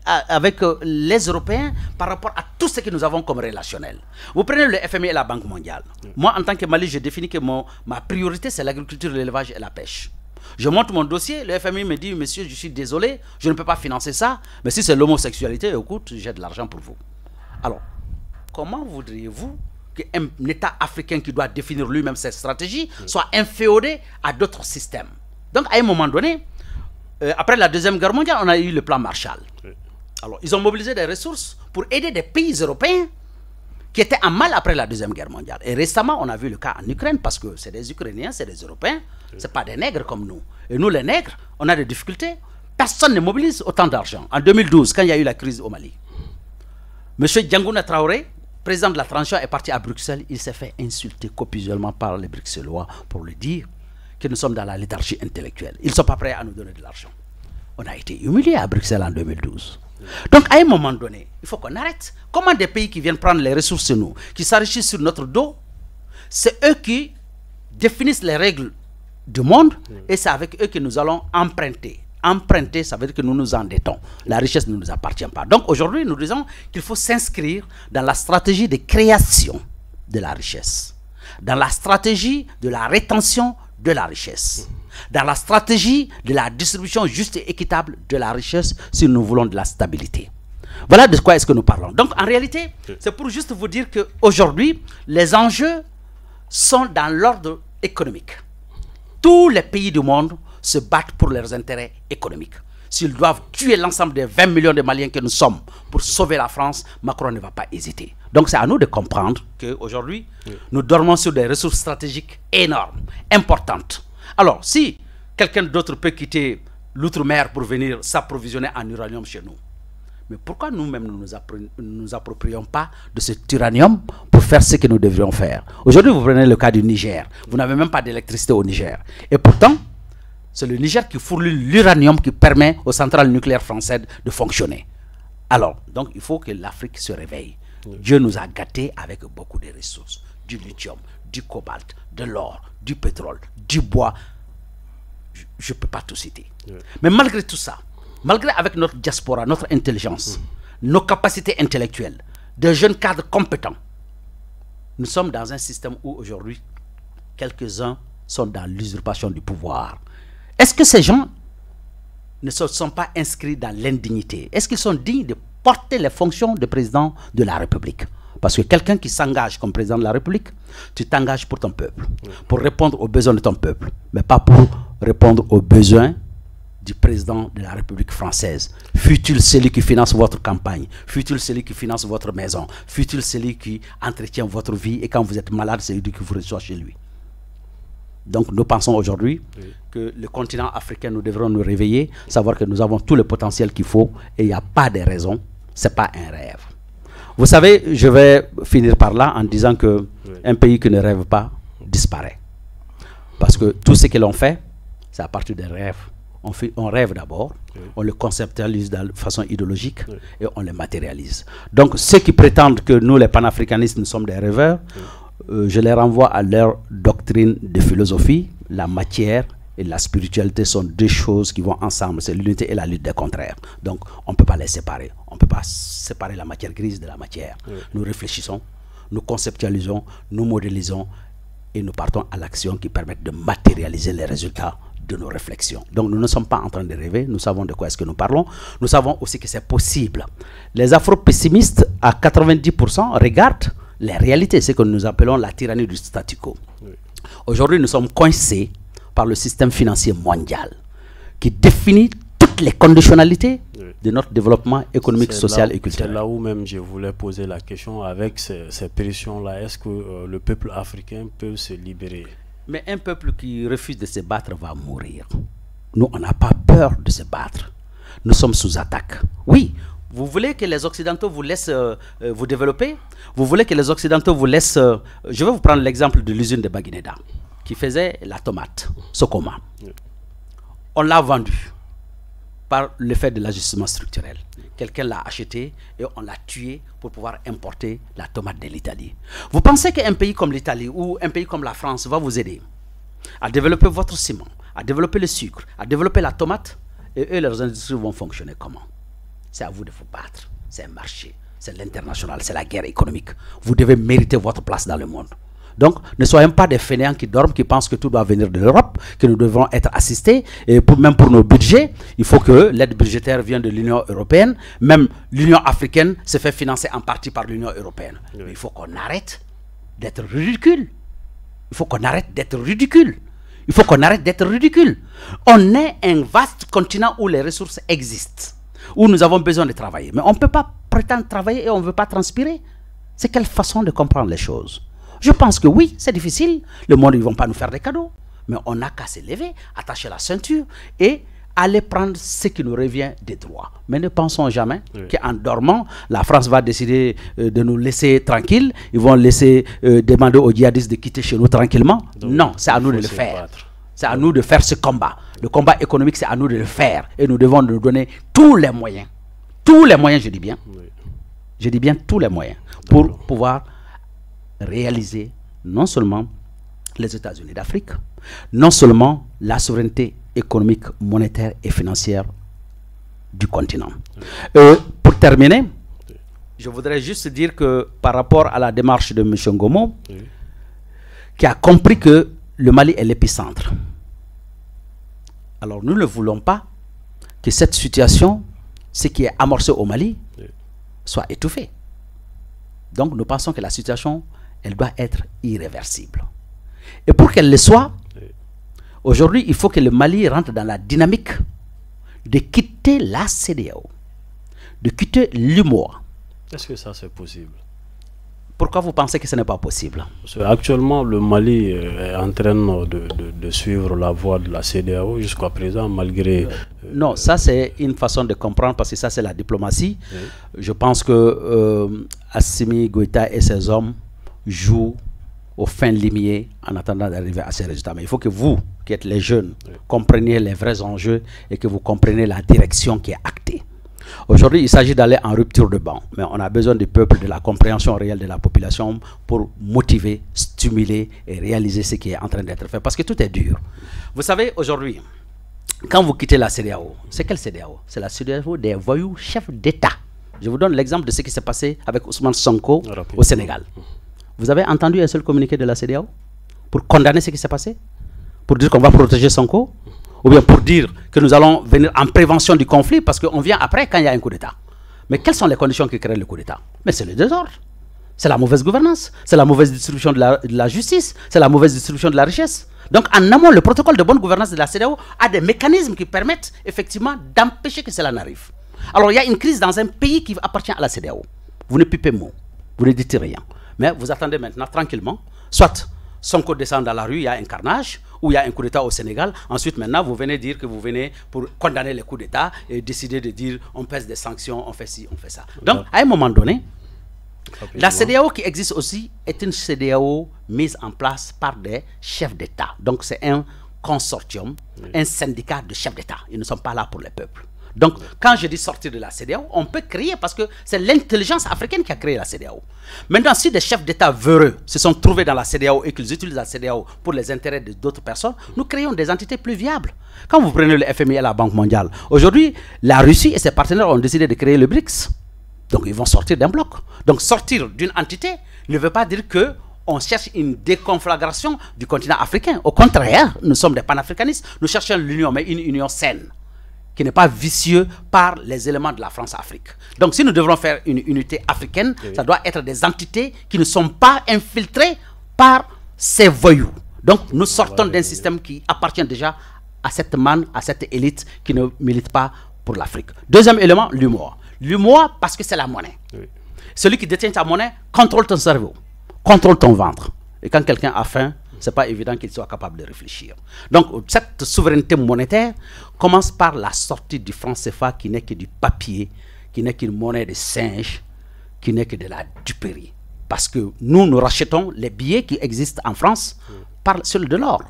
avec les Européens par rapport à tout ce que nous avons comme relationnel. Vous prenez le FMI et la Banque mondiale. Moi, en tant que Mali, je définis que ma priorité, c'est l'agriculture, l'élevage et la pêche. Je monte mon dossier, le FMI me dit, monsieur, je suis désolé, je ne peux pas financer ça, mais si c'est l'homosexualité, écoute, j'ai de l'argent pour vous. Alors, comment voudriez-vous qu'un État africain qui doit définir lui-même cette stratégie soit inféodé à d'autres systèmes? Donc, à un moment donné, après la Deuxième Guerre mondiale, on a eu le plan Marshall. Alors, ils ont mobilisé des ressources pour aider des pays européens qui étaient en mal après la Deuxième Guerre mondiale. Et récemment, on a vu le cas en Ukraine, parce que c'est des Ukrainiens, c'est des Européens, ce n'est pas des nègres comme nous. Et nous, les nègres, on a des difficultés. Personne ne mobilise autant d'argent. En 2012, quand il y a eu la crise au Mali, M. Diangouna Traoré, président de la transition, est parti à Bruxelles. Il s'est fait insulter copieusement par les Bruxellois pour lui dire que nous sommes dans la léthargie intellectuelle. Ils ne sont pas prêts à nous donner de l'argent. On a été humiliés à Bruxelles en 2012. Donc, à un moment donné, il faut qu'on arrête. Comment des pays qui viennent prendre les ressources sur nous, qui s'enrichissent sur notre dos, c'est eux qui définissent les règles du monde et c'est avec eux que nous allons emprunter. Emprunter, ça veut dire que nous nous endettons. La richesse ne nous appartient pas. Donc, aujourd'hui, nous disons qu'il faut s'inscrire dans la stratégie de création de la richesse, dans la stratégie de la rétention de la richesse, dans la stratégie de la distribution juste et équitable de la richesse si nous voulons de la stabilité. Voilà de quoi est-ce que nous parlons. Donc en réalité, c'est pour juste vous dire qu'aujourd'hui, les enjeux sont dans l'ordre économique. Tous les pays du monde se battent pour leurs intérêts économiques. S'ils doivent tuer l'ensemble des 20 millions de Maliens que nous sommes pour sauver la France, Macron ne va pas hésiter. Donc c'est à nous de comprendre qu'aujourd'hui, nous dormons sur des ressources stratégiques énormes, importantes. Alors, si quelqu'un d'autre peut quitter l'outre-mer pour venir s'approvisionner en uranium chez nous, mais pourquoi nous-mêmes ne nous approprions pas de cet uranium pour faire ce que nous devrions faire? Aujourd'hui, vous prenez le cas du Niger. Vous n'avez même pas d'électricité au Niger. Et pourtant, c'est le Niger qui fournit l'uranium qui permet aux centrales nucléaires françaises de fonctionner. Alors, donc, il faut que l'Afrique se réveille. Dieu nous a gâtés avec beaucoup de ressources. Du lithium, du cobalt, de l'or, du pétrole, du bois. Je ne peux pas tout citer. Mais malgré tout ça, malgré avec notre diaspora, notre intelligence, nos capacités intellectuelles, de jeunes cadres compétents, nous sommes dans un système où aujourd'hui, quelques-uns sont dans l'usurpation du pouvoir. Est-ce que ces gens ne se sont pas inscrits dans l'indignité? Est-ce qu'ils sont dignes de porter les fonctions de président de la République? Parce que quelqu'un qui s'engage comme président de la République, tu t'engages pour ton peuple, pour répondre aux besoins de ton peuple, mais pas pour répondre aux besoins du président de la République française. Fut-il celui qui finance votre campagne, fut-il celui qui finance votre maison, fut-il celui qui entretient votre vie et quand vous êtes malade, c'est lui qui vous reçoit chez lui. Donc nous pensons aujourd'hui que le continent africain, nous devrons nous réveiller, savoir que nous avons tout le potentiel qu'il faut et il n'y a pas de raison, ce n'est pas un rêve. Vous savez, je vais finir par là en disant qu'un pays qui ne rêve pas disparaît. Parce que tout ce que l'on fait, c'est à partir des rêves. On rêve d'abord, on le conceptualise de façon idéologique et on le matérialise. Donc ceux qui prétendent que nous, les panafricanistes, nous sommes des rêveurs, je les renvoie à leur doctrine de philosophie. La matière et la spiritualité sont deux choses qui vont ensemble. C'est l'unité et la lutte des contraires. Donc, on ne peut pas les séparer. On ne peut pas séparer la matière grise de la matière. Nous réfléchissons, nous conceptualisons, nous modélisons et nous partons à l'action qui permet de matérialiser les résultats de nos réflexions. Donc, nous ne sommes pas en train de rêver. Nous savons de quoi est-ce que nous parlons. Nous savons aussi que c'est possible. Les afro-pessimistes, à 90%, regardent les réalités. C'est ce que nous appelons la tyrannie du statu quo. Aujourd'hui, nous sommes coincés par le système financier mondial qui définit toutes les conditionnalités de notre développement économique, social et culturel. C'est là où même je voulais poser la question avec ces pressions-là. Est-ce que le peuple africain peut se libérer? Mais un peuple qui refuse de se battre va mourir. Nous, on n'a pas peur de se battre. Nous sommes sous attaque. Oui, vous voulez que les Occidentaux vous laissent vous développer? Vous voulez que les Occidentaux vous laissent... je vais vous prendre l'exemple de l'usine de Baguineda, qui faisait la tomate, Socoma. On l'a vendu par le fait de l'ajustement structurel. Quelqu'un l'a acheté et on l'a tué pour pouvoir importer la tomate de l'Italie. Vous pensez qu'un pays comme l'Italie ou un pays comme la France va vous aider à développer votre ciment, à développer le sucre, à développer la tomate, et eux, leurs industries vont fonctionner comment? C'est à vous de vous battre. C'est un marché, c'est l'international, c'est la guerre économique. Vous devez mériter votre place dans le monde. Donc, ne soyons pas des fainéants qui dorment, qui pensent que tout doit venir de l'Europe, que nous devons être assistés. Et même pour nos budgets, il faut que l'aide budgétaire vienne de l'Union européenne. Même l'Union africaine se fait financer en partie par l'Union européenne. Mais il faut qu'on arrête d'être ridicule. Il faut qu'on arrête d'être ridicule. Il faut qu'on arrête d'être ridicule. On est un vaste continent où les ressources existent, où nous avons besoin de travailler. Mais on ne peut pas prétendre travailler et on ne veut pas transpirer. C'est quelle façon de comprendre les choses? Je pense que oui, c'est difficile. Le monde, ils ne vont pas nous faire des cadeaux. Mais on n'a qu'à se lever, attacher la ceinture et aller prendre ce qui nous revient des droits. Mais ne pensons jamais qu'en dormant, la France va décider de nous laisser tranquilles. Ils vont laisser demander aux djihadistes de quitter chez nous tranquillement. Donc, non, c'est à nous de le faire. C'est à nous de faire ce combat. Le combat économique, c'est à nous de le faire. Et nous devons nous donner tous les moyens. Tous les moyens, je dis bien. Oui. Je dis bien tous les moyens. Pour pouvoir réaliser non seulement les États-Unis d'Afrique, non seulement la souveraineté économique, monétaire et financière du continent. Pour terminer, je voudrais juste dire que par rapport à la démarche de M. Ngomo, qui a compris que le Mali est l'épicentre. Alors nous ne voulons pas que cette situation, ce qui est amorcé au Mali, soit étouffé. Donc nous pensons que la situation, elle doit être irréversible. Et pour qu'elle le soit, aujourd'hui, il faut que le Mali rentre dans la dynamique de quitter la CEDEAO, de quitter l'UMOA. Est-ce que ça c'est possible? Pourquoi vous pensez que ce n'est pas possible? Actuellement, le Mali est en train de suivre la voie de la CEDEAO jusqu'à présent, malgré... Non, ça c'est une façon de comprendre, parce que ça c'est la diplomatie. Oui. Je pense que Assimi Goïta et ses hommes jouent au fin limier en attendant d'arriver à ces résultats. Mais il faut que vous, qui êtes les jeunes, compreniez les vrais enjeux et que vous compreniez la direction qui est actée. Aujourd'hui, il s'agit d'aller en rupture de banc, mais on a besoin du peuple, de la compréhension réelle de la population pour motiver, stimuler et réaliser ce qui est en train d'être fait, parce que tout est dur. Vous savez, aujourd'hui, quand vous quittez la CEDEAO, c'est quelle CEDEAO? C'est la CEDEAO des voyous chefs d'État. Je vous donne l'exemple de ce qui s'est passé avec Ousmane Sonko au Sénégal. Vous avez entendu un seul communiqué de la CEDEAO pour condamner ce qui s'est passé? Pour dire qu'on va protéger Sonko? Ou bien pour dire que nous allons venir en prévention du conflit, parce qu'on vient après quand il y a un coup d'État. Mais quelles sont les conditions qui créent le coup d'État? Mais c'est le désordre, c'est la mauvaise gouvernance, c'est la mauvaise distribution de la justice, c'est la mauvaise distribution de la richesse. Donc en amont, le protocole de bonne gouvernance de la CEDEAO a des mécanismes qui permettent effectivement d'empêcher que cela n'arrive. Alors il y a une crise dans un pays qui appartient à la CEDEAO. Vous ne pipez mot, vous ne dites rien. Mais vous attendez maintenant tranquillement, soit Sonko descend dans la rue, il y a un carnage, ou il y a un coup d'État au Sénégal. Ensuite, maintenant, vous venez dire que vous venez pour condamner les coups d'État et décider de dire on pèse des sanctions, on fait ci, on fait ça. Donc, à un moment donné, la CEDEAO qui existe aussi est une CEDEAO mise en place par des chefs d'État. Donc, c'est un consortium, un syndicat de chefs d'État. Ils ne sont pas là pour les peuples. Donc, quand je dis sortir de la CEDEAO, on peut créer, parce que c'est l'intelligence africaine qui a créé la CEDEAO. Maintenant, si des chefs d'État véreux se sont trouvés dans la CEDEAO et qu'ils utilisent la CEDEAO pour les intérêts d'autres personnes, nous créons des entités plus viables. Quand vous prenez le FMI et la Banque mondiale, aujourd'hui, la Russie et ses partenaires ont décidé de créer le BRICS. Donc, ils vont sortir d'un bloc. Donc, sortir d'une entité ne veut pas dire que on cherche une déconflagration du continent africain. Au contraire, nous sommes des panafricanistes. Nous cherchons l'union, mais une union saine, qui n'est pas vicieux par les éléments de la France-Afrique. Donc si nous devrons faire une unité africaine, ça doit être des entités qui ne sont pas infiltrées par ces voyous. Donc nous sortons d'un système qui appartient déjà à cette manne, à cette élite qui ne milite pas pour l'Afrique. Deuxième élément, l'UMOA. L'UMOA parce que c'est la monnaie. Celui qui détient ta monnaie contrôle ton cerveau, contrôle ton ventre. Et quand quelqu'un a faim, ce n'est pas évident qu'il soit capable de réfléchir. Donc, cette souveraineté monétaire commence par la sortie du franc CFA qui n'est que du papier, qui n'est qu'une monnaie de singe, qui n'est que de la duperie. Parce que nous rachetons les billets qui existent en France par de l'or.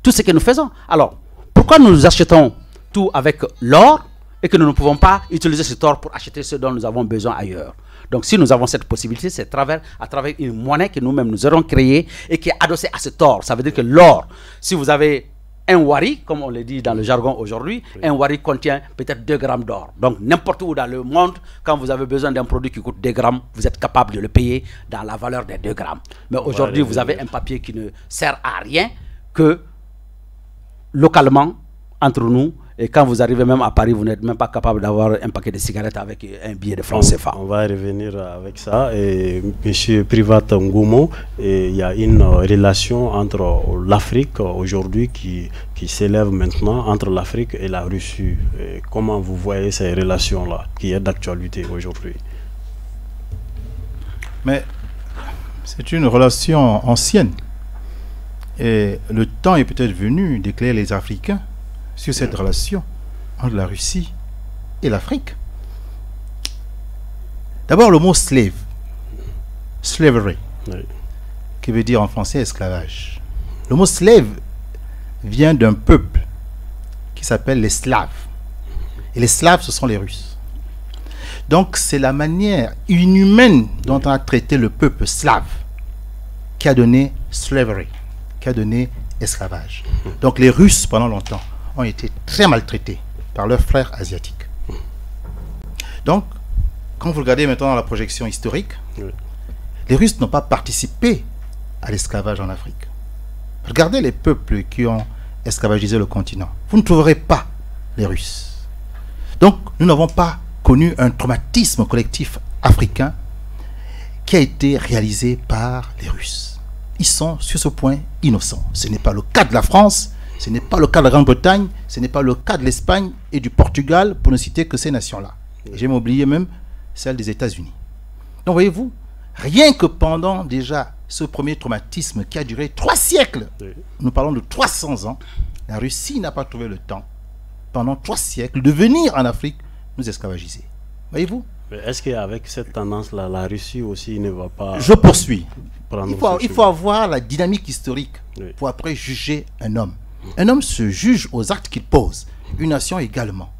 Tout ce que nous faisons. Alors, pourquoi nous achetons tout avec l'or et que nous ne pouvons pas utiliser cet or pour acheter ce dont nous avons besoin ailleurs? Donc si nous avons cette possibilité, c'est à travers une monnaie que nous-mêmes nous aurons créée et qui est adossée à cet or. Ça veut dire que l'or, si vous avez un wari, comme on le dit dans le jargon aujourd'hui, un wari contient peut-être 2 grammes d'or. Donc n'importe où dans le monde, quand vous avez besoin d'un produit qui coûte 2 grammes, vous êtes capable de le payer dans la valeur des 2 grammes. Mais aujourd'hui, vous avez un papier qui ne sert à rien que localement, entre nous. Et quand vous arrivez même à Paris, vous n'êtes même pas capable d'avoir un paquet de cigarettes avec un billet de franc CFA. On va revenir avec ça. Et M. Privat Ngomo, il y a une relation entre l'Afrique aujourd'hui qui s'élève maintenant, entre l'Afrique et la Russie. Et comment vous voyez ces relations-là, qui est d'actualité aujourd'hui? Mais c'est une relation ancienne. Et le temps est peut-être venu d'éclairer les Africains sur cette relation entre la Russie et l'Afrique. D'abord, le mot slave, slavery, qui veut dire en français esclavage. Le mot slave vient d'un peuple qui s'appelle les Slaves. Et les Slaves, ce sont les Russes. Donc, c'est la manière inhumaine dont on a traité le peuple slave qui a donné slavery, qui a donné esclavage. Donc, les Russes, pendant longtemps, ont été très maltraités par leurs frères asiatiques. Donc, quand vous regardez maintenant dans la projection historique, les Russes n'ont pas participé à l'esclavage en Afrique. Regardez les peuples qui ont esclavagisé le continent. Vous ne trouverez pas les Russes. Donc, nous n'avons pas connu un traumatisme collectif africain qui a été réalisé par les Russes. Ils sont, sur ce point, innocents. Ce n'est pas le cas de la France, ce n'est pas le cas de la Grande-Bretagne, ce n'est pas le cas de l'Espagne et du Portugal, pour ne citer que ces nations-là. J'ai oublié même celle des États-Unis. Donc, voyez-vous, rien que pendant déjà ce premier traumatisme qui a duré 3 siècles, nous parlons de 300 ans, la Russie n'a pas trouvé le temps, pendant 3 siècles, de venir en Afrique nous esclavagiser. Voyez-vous? Est-ce qu'avec cette tendance-là, la Russie aussi ne va pas... Je poursuis. Il faut avoir la dynamique historique pour après juger un homme. Un homme se juge aux actes qu'il pose. Une nation également.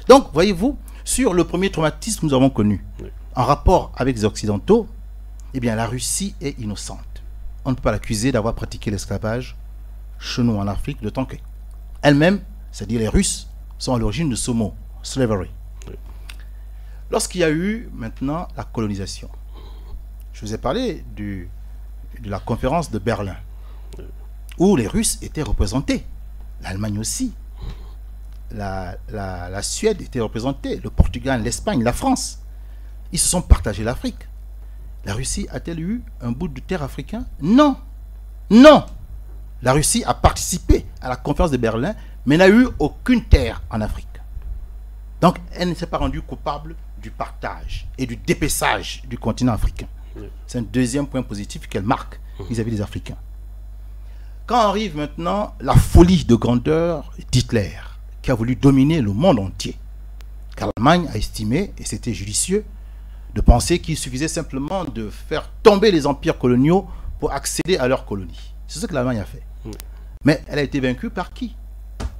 Donc, voyez-vous, sur le premier traumatisme que nous avons connu, en rapport avec les Occidentaux, eh bien, la Russie est innocente. On ne peut pas l'accuser d'avoir pratiqué l'esclavage chez nous en Afrique, d'autant qu'elle-même, c'est-à-dire les Russes, sont à l'origine de ce mot, slavery. Lorsqu'il y a eu maintenant la colonisation, je vous ai parlé de la conférence de Berlin, où les Russes étaient représentés, l'Allemagne aussi, la Suède était représentée, le Portugal, l'Espagne, la France. Ils se sont partagés l'Afrique. La Russie a-t-elle eu un bout de terre africain? Non. Non. La Russie a participé à la conférence de Berlin, mais n'a eu aucune terre en Afrique. Donc, elle ne s'est pas rendue coupable du partage et du dépaissage du continent africain. C'est un deuxième point positif qu'elle marque vis-à-vis des Africains. Quand arrive maintenant la folie de grandeur d'Hitler, qui a voulu dominer le monde entier, car l'Allemagne a estimé, et c'était judicieux, de penser qu'il suffisait simplement de faire tomber les empires coloniaux pour accéder à leurs colonies. C'est ce que l'Allemagne a fait. Mais elle a été vaincue par qui?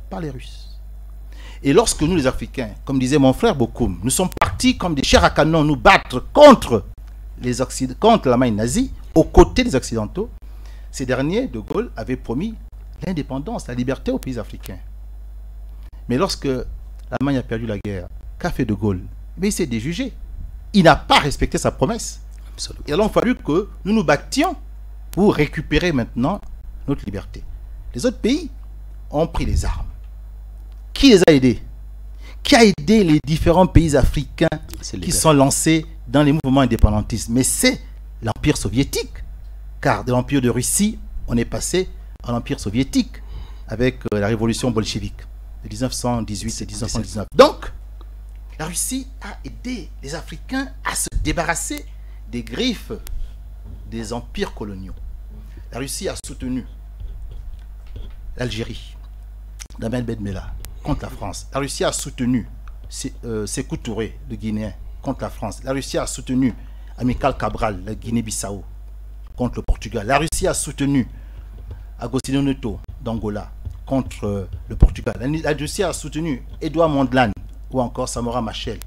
Par les Russes. Et lorsque nous, les Africains, comme disait mon frère Bokoum, nous sommes partis comme des chairs à canon nous battre contre l'Allemagne nazie, aux côtés des Occidentaux, ces derniers, De Gaulle, avaient promis l'indépendance, la liberté aux pays africains. Mais lorsque l'Allemagne a perdu la guerre, qu'a fait De Gaulle? Il s'est déjugé. Il n'a pas respecté sa promesse. Absolument. Et alors, il a fallu que nous nous battions pour récupérer maintenant notre liberté. Les autres pays ont pris les armes. Qui les a aidés? Qui a aidé les différents pays africains qui sont lancés dans les mouvements indépendantistes? Mais c'est l'Empire soviétique. Car de l'Empire de Russie, on est passé à l'Empire soviétique avec la révolution bolchevique de 1918 et 1919. Donc, la Russie a aidé les Africains à se débarrasser des griffes des empires coloniaux. La Russie a soutenu l'Algérie d'Ahmed Ben Bella contre la France. La Russie a soutenu Sékou Touré, le Guinéen, contre la France. La Russie a soutenu Amical Cabral, le Guinée-Bissau, contre le Portugal. La Russie a soutenu Agostinho Neto d'Angola contre le Portugal. La Russie a soutenu Edouard Mondlane ou encore Samora Machel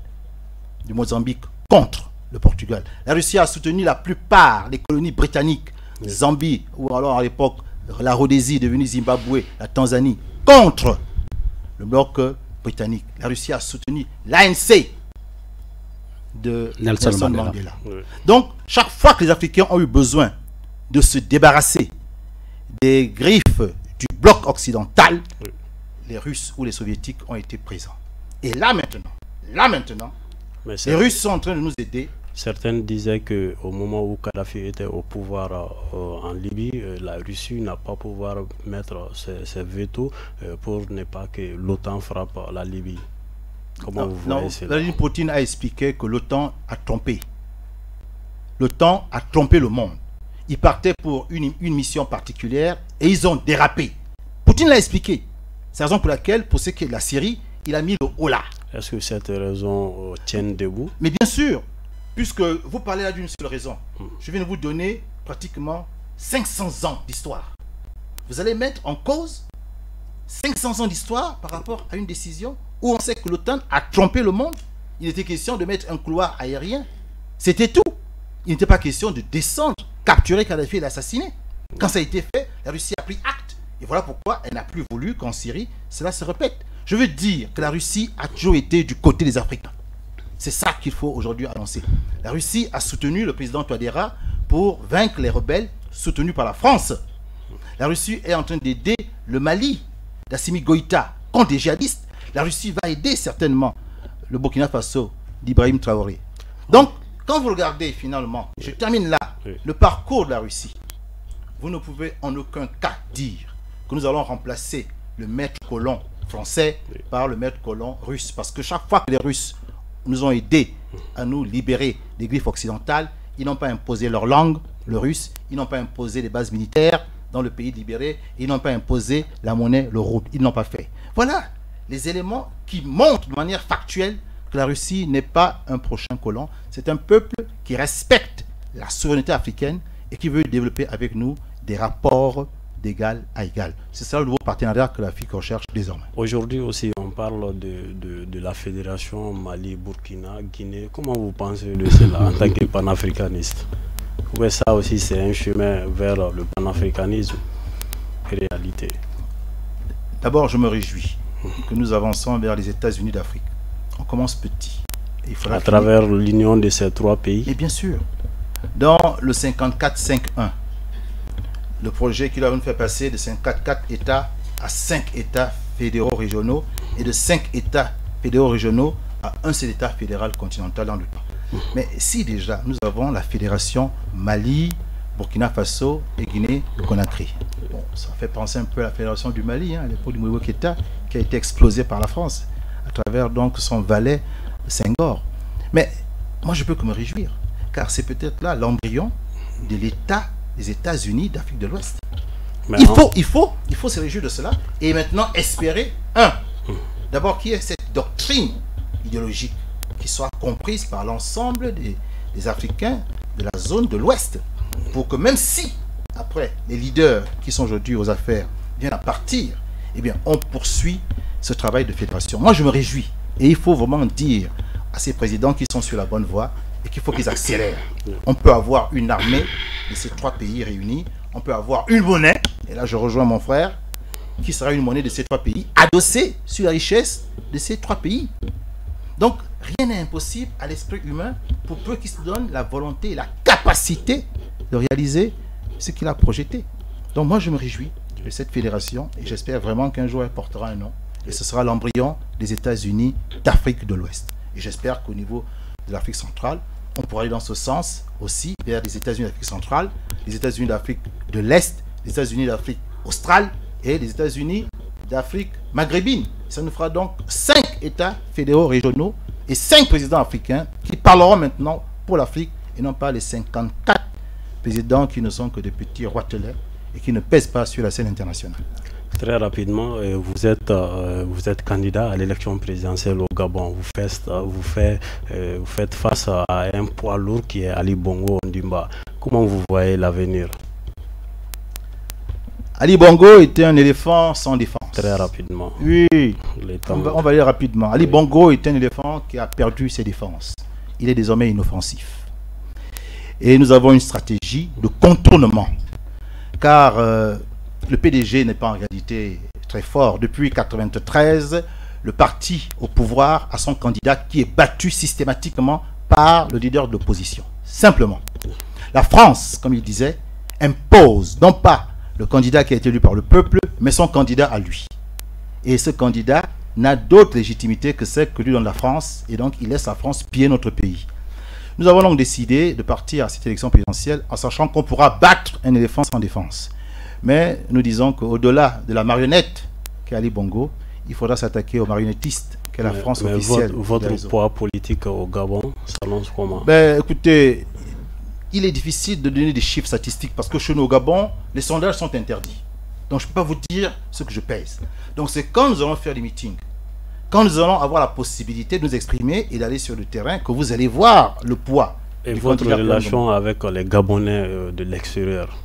du Mozambique contre le Portugal. La Russie a soutenu la plupart des colonies britanniques, Zambie ou alors à l'époque la Rhodésie devenue Zimbabwe, la Tanzanie, contre le bloc britannique. La Russie a soutenu l'ANC de Nelson Mandela. Donc, chaque fois que les Africains ont eu besoin de se débarrasser des griffes du bloc occidental, les Russes ou les Soviétiques ont été présents. Et là maintenant, les Russes sont en train de nous aider. Certains disaient qu'au moment où Kadhafi était au pouvoir en Libye, la Russie n'a pas pouvoir mettre ses veto pour ne pas que l'OTAN frappe la Libye. Comment vous voyez cela? Vladimir Poutine a expliqué que l'OTAN a trompé. L'OTAN a trompé le monde. Ils partaient pour une mission particulière et ils ont dérapé. Poutine l'a expliqué. C'est la raison pour laquelle, pour ce qui est de la Syrie, il a mis le haut là. Est-ce que cette raison tient debout? Mais bien sûr, puisque vous parlez là d'une seule raison. Je viens de vous donner pratiquement 500 ans d'histoire. Vous allez mettre en cause 500 ans d'histoire par rapport à une décision où on sait que l'OTAN a trompé le monde. Il était question de mettre un couloir aérien. C'était tout. Il n'était pas question de descendre, capturer Kadhafi et l'assassiner. Quand ça a été fait, la Russie a pris acte. Et voilà pourquoi elle n'a plus voulu qu'en Syrie, cela se répète. Je veux dire que la Russie a toujours été du côté des Africains. C'est ça qu'il faut aujourd'hui annoncer. La Russie a soutenu le président Touadéra pour vaincre les rebelles soutenus par la France. La Russie est en train d'aider le Mali d'Assimi Goïta contre les djihadistes. La Russie va aider certainement le Burkina Faso d'Ibrahim Traoré. Donc, quand vous regardez finalement, je termine là, le parcours de la Russie, vous ne pouvez en aucun cas dire que nous allons remplacer le maître colon français par le maître colon russe. Parce que chaque fois que les Russes nous ont aidés à nous libérer des griffes occidentales, ils n'ont pas imposé leur langue, le russe, ils n'ont pas imposé les bases militaires dans le pays libéré, ils n'ont pas imposé la monnaie, le rouble, ils n'ont pas fait. Voilà les éléments qui montrent de manière factuelle que la Russie n'est pas un prochain colon, c'est un peuple qui respecte la souveraineté africaine et qui veut développer avec nous des rapports d'égal à égal. C'est ça le nouveau partenariat que l'Afrique recherche désormais. Aujourd'hui aussi, on parle de la fédération Mali, Burkina, Guinée. Comment vous pensez de cela en tant que panafricaniste? Oui, ça aussi, c'est un chemin vers le panafricanisme, réalité. D'abord, je me réjouis que nous avançons vers les États-Unis d'Afrique. On commence petit. Il faudra travers l'union de ces trois pays. Et bien sûr, dans le 54-5-1, le projet qui nous fait passer de 54 États à 5 États fédéraux régionaux et de 5 États fédéraux régionaux à un seul État fédéral continental dans le temps. Mais si déjà nous avons la fédération Mali, Burkina Faso et Guinée-Conakry. Bon, ça fait penser un peu à la fédération du Mali, à l'époque du Modibo Keïta, qui a été explosée par la France à travers donc son valet Senghor. Mais moi je peux que me réjouir, car c'est peut-être là l'embryon de l'État des États-Unis d'Afrique de l'Ouest. Il faut se réjouir de cela et maintenant espérer, d'abord qu'il y ait cette doctrine idéologique qui soit comprise par l'ensemble des Africains de la zone de l'Ouest, pour que même si, après, les leaders qui sont aujourd'hui aux affaires viennent à partir, eh bien, on poursuit ce travail de fédération. Moi, je me réjouis et il faut vraiment dire à ces présidents qui sont sur la bonne voie et qu'il faut qu'ils accélèrent. On peut avoir une armée de ces trois pays réunis, on peut avoir une monnaie, et là je rejoins mon frère, qui sera une monnaie de ces trois pays, adossée sur la richesse de ces trois pays. Donc rien n'est impossible à l'esprit humain pour peu qu'il se donne la volonté et la capacité de réaliser ce qu'il a projeté. Donc moi je me réjouis de cette fédération et j'espère vraiment qu'un jour elle portera un nom et ce sera l'embryon des États-Unis d'Afrique de l'Ouest. Et j'espère qu'au niveau de l'Afrique centrale, on pourra aller dans ce sens aussi vers les États-Unis d'Afrique centrale, les États-Unis d'Afrique de l'Est, les États-Unis d'Afrique australe et les États-Unis d'Afrique maghrébine. Ça nous fera donc 5 États fédéraux régionaux et 5 présidents africains qui parleront maintenant pour l'Afrique et non pas les 54 présidents qui ne sont que des petits roitelets et qui ne pèsent pas sur la scène internationale. Très rapidement, vous êtes candidat à l'élection présidentielle au Gabon. Vous faites face à un poids lourd qui est Ali Bongo Ondimba. Comment vous voyez l'avenir? Ali Bongo était un éléphant sans défense. Très rapidement. Oui, on va aller rapidement. Ali Bongo est un éléphant qui a perdu ses défenses. Il est désormais inoffensif. Et nous avons une stratégie de contournement. Car le PDG n'est pas en réalité très fort. Depuis 1993, le parti au pouvoir a son candidat qui est battu systématiquement par le leader de l'opposition. Simplement. La France, comme il disait, impose non pas le candidat qui a été élu par le peuple, mais son candidat à lui. Et ce candidat n'a d'autre légitimité que celle que lui donne la France, et donc il laisse la France piller notre pays. Nous avons donc décidé de partir à cette élection présidentielle en sachant qu'on pourra battre un éléphant sans défense. Mais nous disons qu'au-delà de la marionnette qu'est Ali Bongo, il faudra s'attaquer aux marionnettistes qu'est la France officielle. Votre poids politique au Gabon s'annonce comment? Écoutez, il est difficile de donner des chiffres statistiques parce que chez nous au Gabon, les sondages sont interdits. Donc je ne peux pas vous dire ce que je pèse. Donc c'est quand nous allons faire des meetings, quand nous allons avoir la possibilité de nous exprimer et d'aller sur le terrain, que vous allez voir le poids. Et votre relation avec les Gabonais de l'extérieur?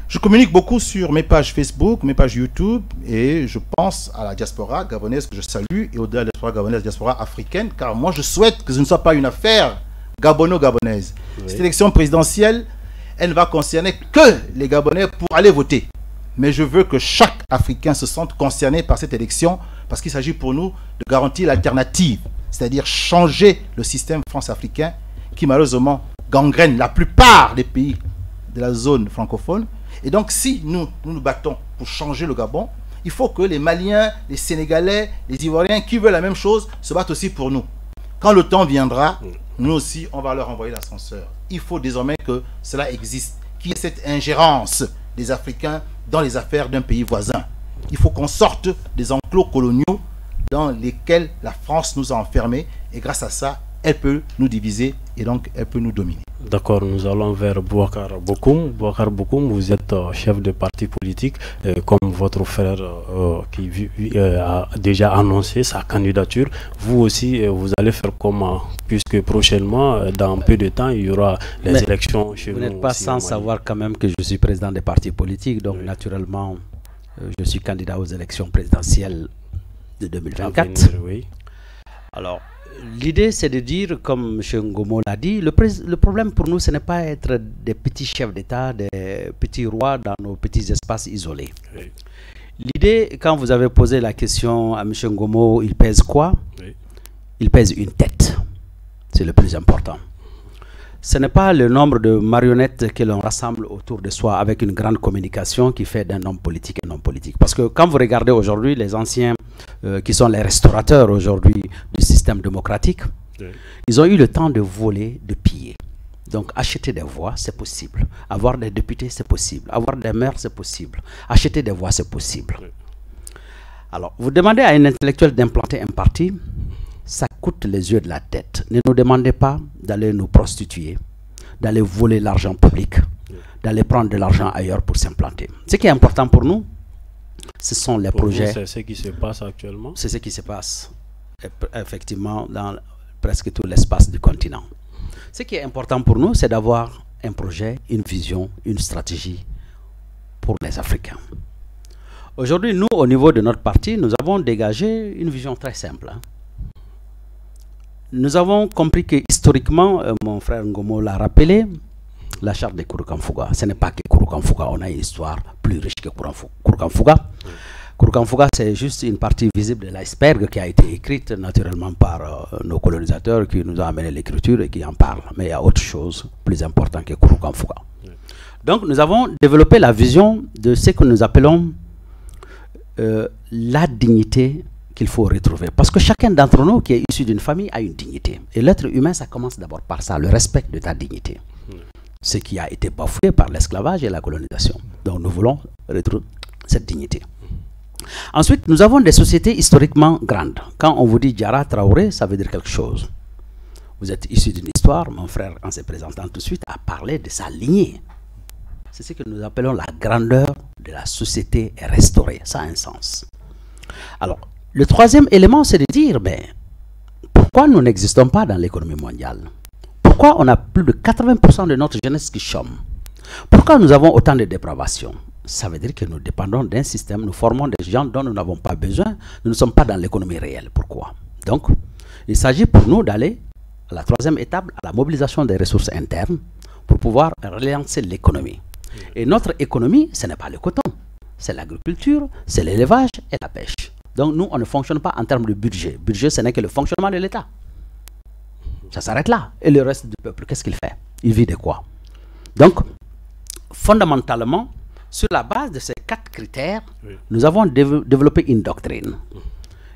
Je communique beaucoup sur mes pages Facebook, mes pages YouTube, et je pense à la diaspora gabonaise que je salue, et au-delà de la diaspora gabonaise, la diaspora africaine, car moi je souhaite que ce ne soit pas une affaire gabono-gabonaise. Oui. Cette élection présidentielle, elle ne va concerner que les Gabonais pour aller voter. Mais je veux que chaque Africain se sente concerné par cette élection, parce qu'il s'agit pour nous de garantir l'alternative, c'est-à-dire changer le système france-africain qui malheureusement gangrène la plupart des pays de la zone francophone. Et donc, si nous nous battons pour changer le Gabon, il faut que les Maliens, les Sénégalais, les Ivoiriens qui veulent la même chose se battent aussi pour nous. Quand le temps viendra, nous aussi, on va leur envoyer l'ascenseur. Il faut désormais que cela existe, qu'il y ait cette ingérence des Africains dans les affaires d'un pays voisin. Il faut qu'on sorte des enclos coloniaux dans lesquels la France nous a enfermés, et grâce à ça, elle peut nous diviser et donc elle peut nous dominer. D'accord, nous allons vers Boubacar Bokoum. Boubacar Bokoum, vous êtes chef de parti politique, comme votre frère qui a déjà annoncé sa candidature. Vous aussi, vous allez faire comment? Puisque prochainement, dans peu de temps, il y aura les élections chez nous. Vous n'êtes pas sans savoir quand même que je suis président des partis politiques, donc naturellement, je suis candidat aux élections présidentielles de 2024. Oui. Alors, l'idée, c'est de dire, comme M. Ngomo l'a dit, le problème pour nous, ce n'est pas être des petits chefs d'État, des petits rois dans nos petits espaces isolés. Oui. L'idée, quand vous avez posé la question à M. Ngomo, il pèse quoi? Oui. Il pèse une tête. C'est le plus important. Ce n'est pas le nombre de marionnettes que l'on rassemble autour de soi avec une grande communication qui fait d'un homme politique un homme politique. Parce que quand vous regardez aujourd'hui les anciens qui sont les restaurateurs aujourd'hui du système démocratique, oui, ils ont eu le temps de voler, de piller. Donc acheter des voix, c'est possible. Avoir des députés, c'est possible. Avoir des maires, c'est possible. Acheter des voix, c'est possible. Oui. Alors, vous demandez à un intellectuel d'implanter un parti, ça coûte les yeux de la tête. Ne nous demandez pas d'aller nous prostituer, d'aller voler l'argent public, d'aller prendre de l'argent ailleurs pour s'implanter. Ce qui est important pour nous, ce sont les projets. C'est ce qui se passe actuellement? C'est ce qui se passe, effectivement, dans presque tout l'espace du continent. Ce qui est important pour nous, c'est d'avoir un projet, une vision, une stratégie pour les Africains. Aujourd'hui, nous, au niveau de notre parti, nous avons dégagé une vision très simple. Nous avons compris que historiquement, mon frère Ngomo l'a rappelé, la charte de Kouroukanfouga, ce n'est pas que Kouroukanfouga, on a une histoire plus riche que Kouroukanfouga. Kouroukanfouga, c'est juste une partie visible de l'iceberg qui a été écrite naturellement par nos colonisateurs qui nous ont amené l'écriture et qui en parlent. Mais il y a autre chose plus importante que Kouroukanfouga. Donc nous avons développé la vision de ce que nous appelons la dignité qu'il faut retrouver. Parce que chacun d'entre nous qui est issu d'une famille a une dignité. Et l'être humain, ça commence d'abord par ça, le respect de ta dignité. Ce qui a été bafoué par l'esclavage et la colonisation. Donc nous voulons retrouver cette dignité. Ensuite, nous avons des sociétés historiquement grandes. Quand on vous dit Diarra Traoré, ça veut dire quelque chose. Vous êtes issu d'une histoire, mon frère, en se présentant tout de suite, a parlé de sa lignée. C'est ce que nous appelons la grandeur de la société restaurée. Ça a un sens. Alors, le troisième élément, c'est de dire, ben, pourquoi nous n'existons pas dans l'économie mondiale? Pourquoi on a plus de 80% de notre jeunesse qui chôme? Pourquoi nous avons autant de dépravation? Ça veut dire que nous dépendons d'un système, nous formons des gens dont nous n'avons pas besoin, nous ne sommes pas dans l'économie réelle. Pourquoi? Donc, il s'agit pour nous d'aller à la troisième étape, à la mobilisation des ressources internes pour pouvoir relancer l'économie. Et notre économie, ce n'est pas le coton, c'est l'agriculture, c'est l'élevage et la pêche. Donc nous, on ne fonctionne pas en termes de budget. Budget, ce n'est que le fonctionnement de l'État. Ça s'arrête là. Et le reste du peuple, qu'est-ce qu'il fait? Il vit de quoi? Donc, fondamentalement, sur la base de ces 4 critères, oui, nous avons développé une doctrine.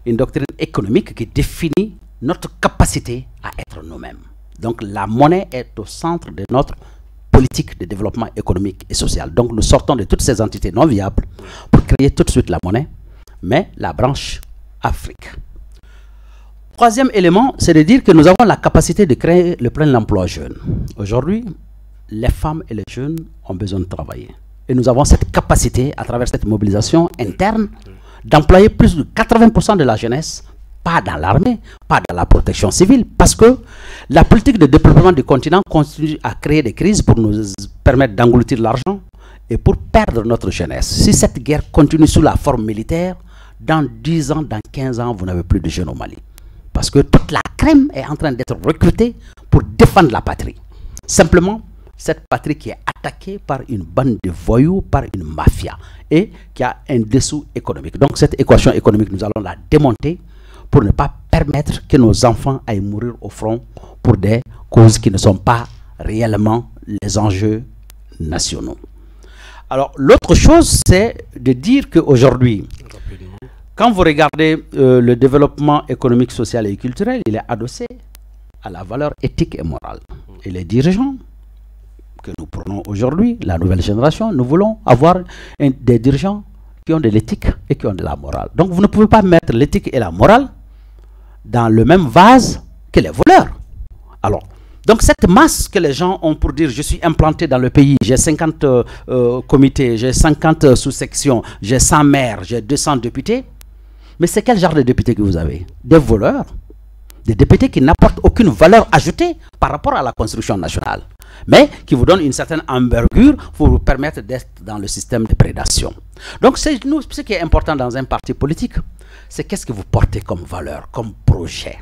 Une doctrine économique qui définit notre capacité à être nous-mêmes. Donc la monnaie est au centre de notre politique de développement économique et social. Donc nous sortons de toutes ces entités non viables pour créer tout de suite la monnaie, mais la branche Afrique. Troisième élément, c'est de dire que nous avons la capacité de créer le plein emploi jeune. Aujourd'hui, les femmes et les jeunes ont besoin de travailler. Et nous avons cette capacité, à travers cette mobilisation interne, d'employer plus de 80% de la jeunesse, pas dans l'armée, pas dans la protection civile, parce que la politique de développement du continent continue à créer des crises pour nous permettre d'engloutir l'argent et pour perdre notre jeunesse. Si cette guerre continue sous la forme militaire, dans 10 ans, dans 15 ans, vous n'avez plus de jeunes au Mali. Parce que toute la crème est en train d'être recrutée pour défendre la patrie. Simplement, cette patrie qui est attaquée par une bande de voyous, par une mafia, et qui a un dessous économique. Donc cette équation économique, nous allons la démonter pour ne pas permettre que nos enfants aillent mourir au front pour des causes qui ne sont pas réellement les enjeux nationaux. Alors l'autre chose, c'est de dire qu'aujourd'hui, quand vous regardez le développement économique, social et culturel, il est adossé à la valeur éthique et morale. Et les dirigeants que nous prenons aujourd'hui, la nouvelle génération, nous voulons avoir des dirigeants qui ont de l'éthique et qui ont de la morale. Donc vous ne pouvez pas mettre l'éthique et la morale dans le même vase que les voleurs. Alors, donc cette masse que les gens ont pour dire je suis implanté dans le pays, j'ai 50 comités, j'ai 50 sous-sections, j'ai 100 maires, j'ai 200 députés. Mais c'est quel genre de députés que vous avez? Des voleurs, des députés qui n'apportent aucune valeur ajoutée par rapport à la construction nationale, mais qui vous donnent une certaine envergure pour vous permettre d'être dans le système de prédation. Donc ce qui est important dans un parti politique, c'est qu'est-ce que vous portez comme valeur, comme projet.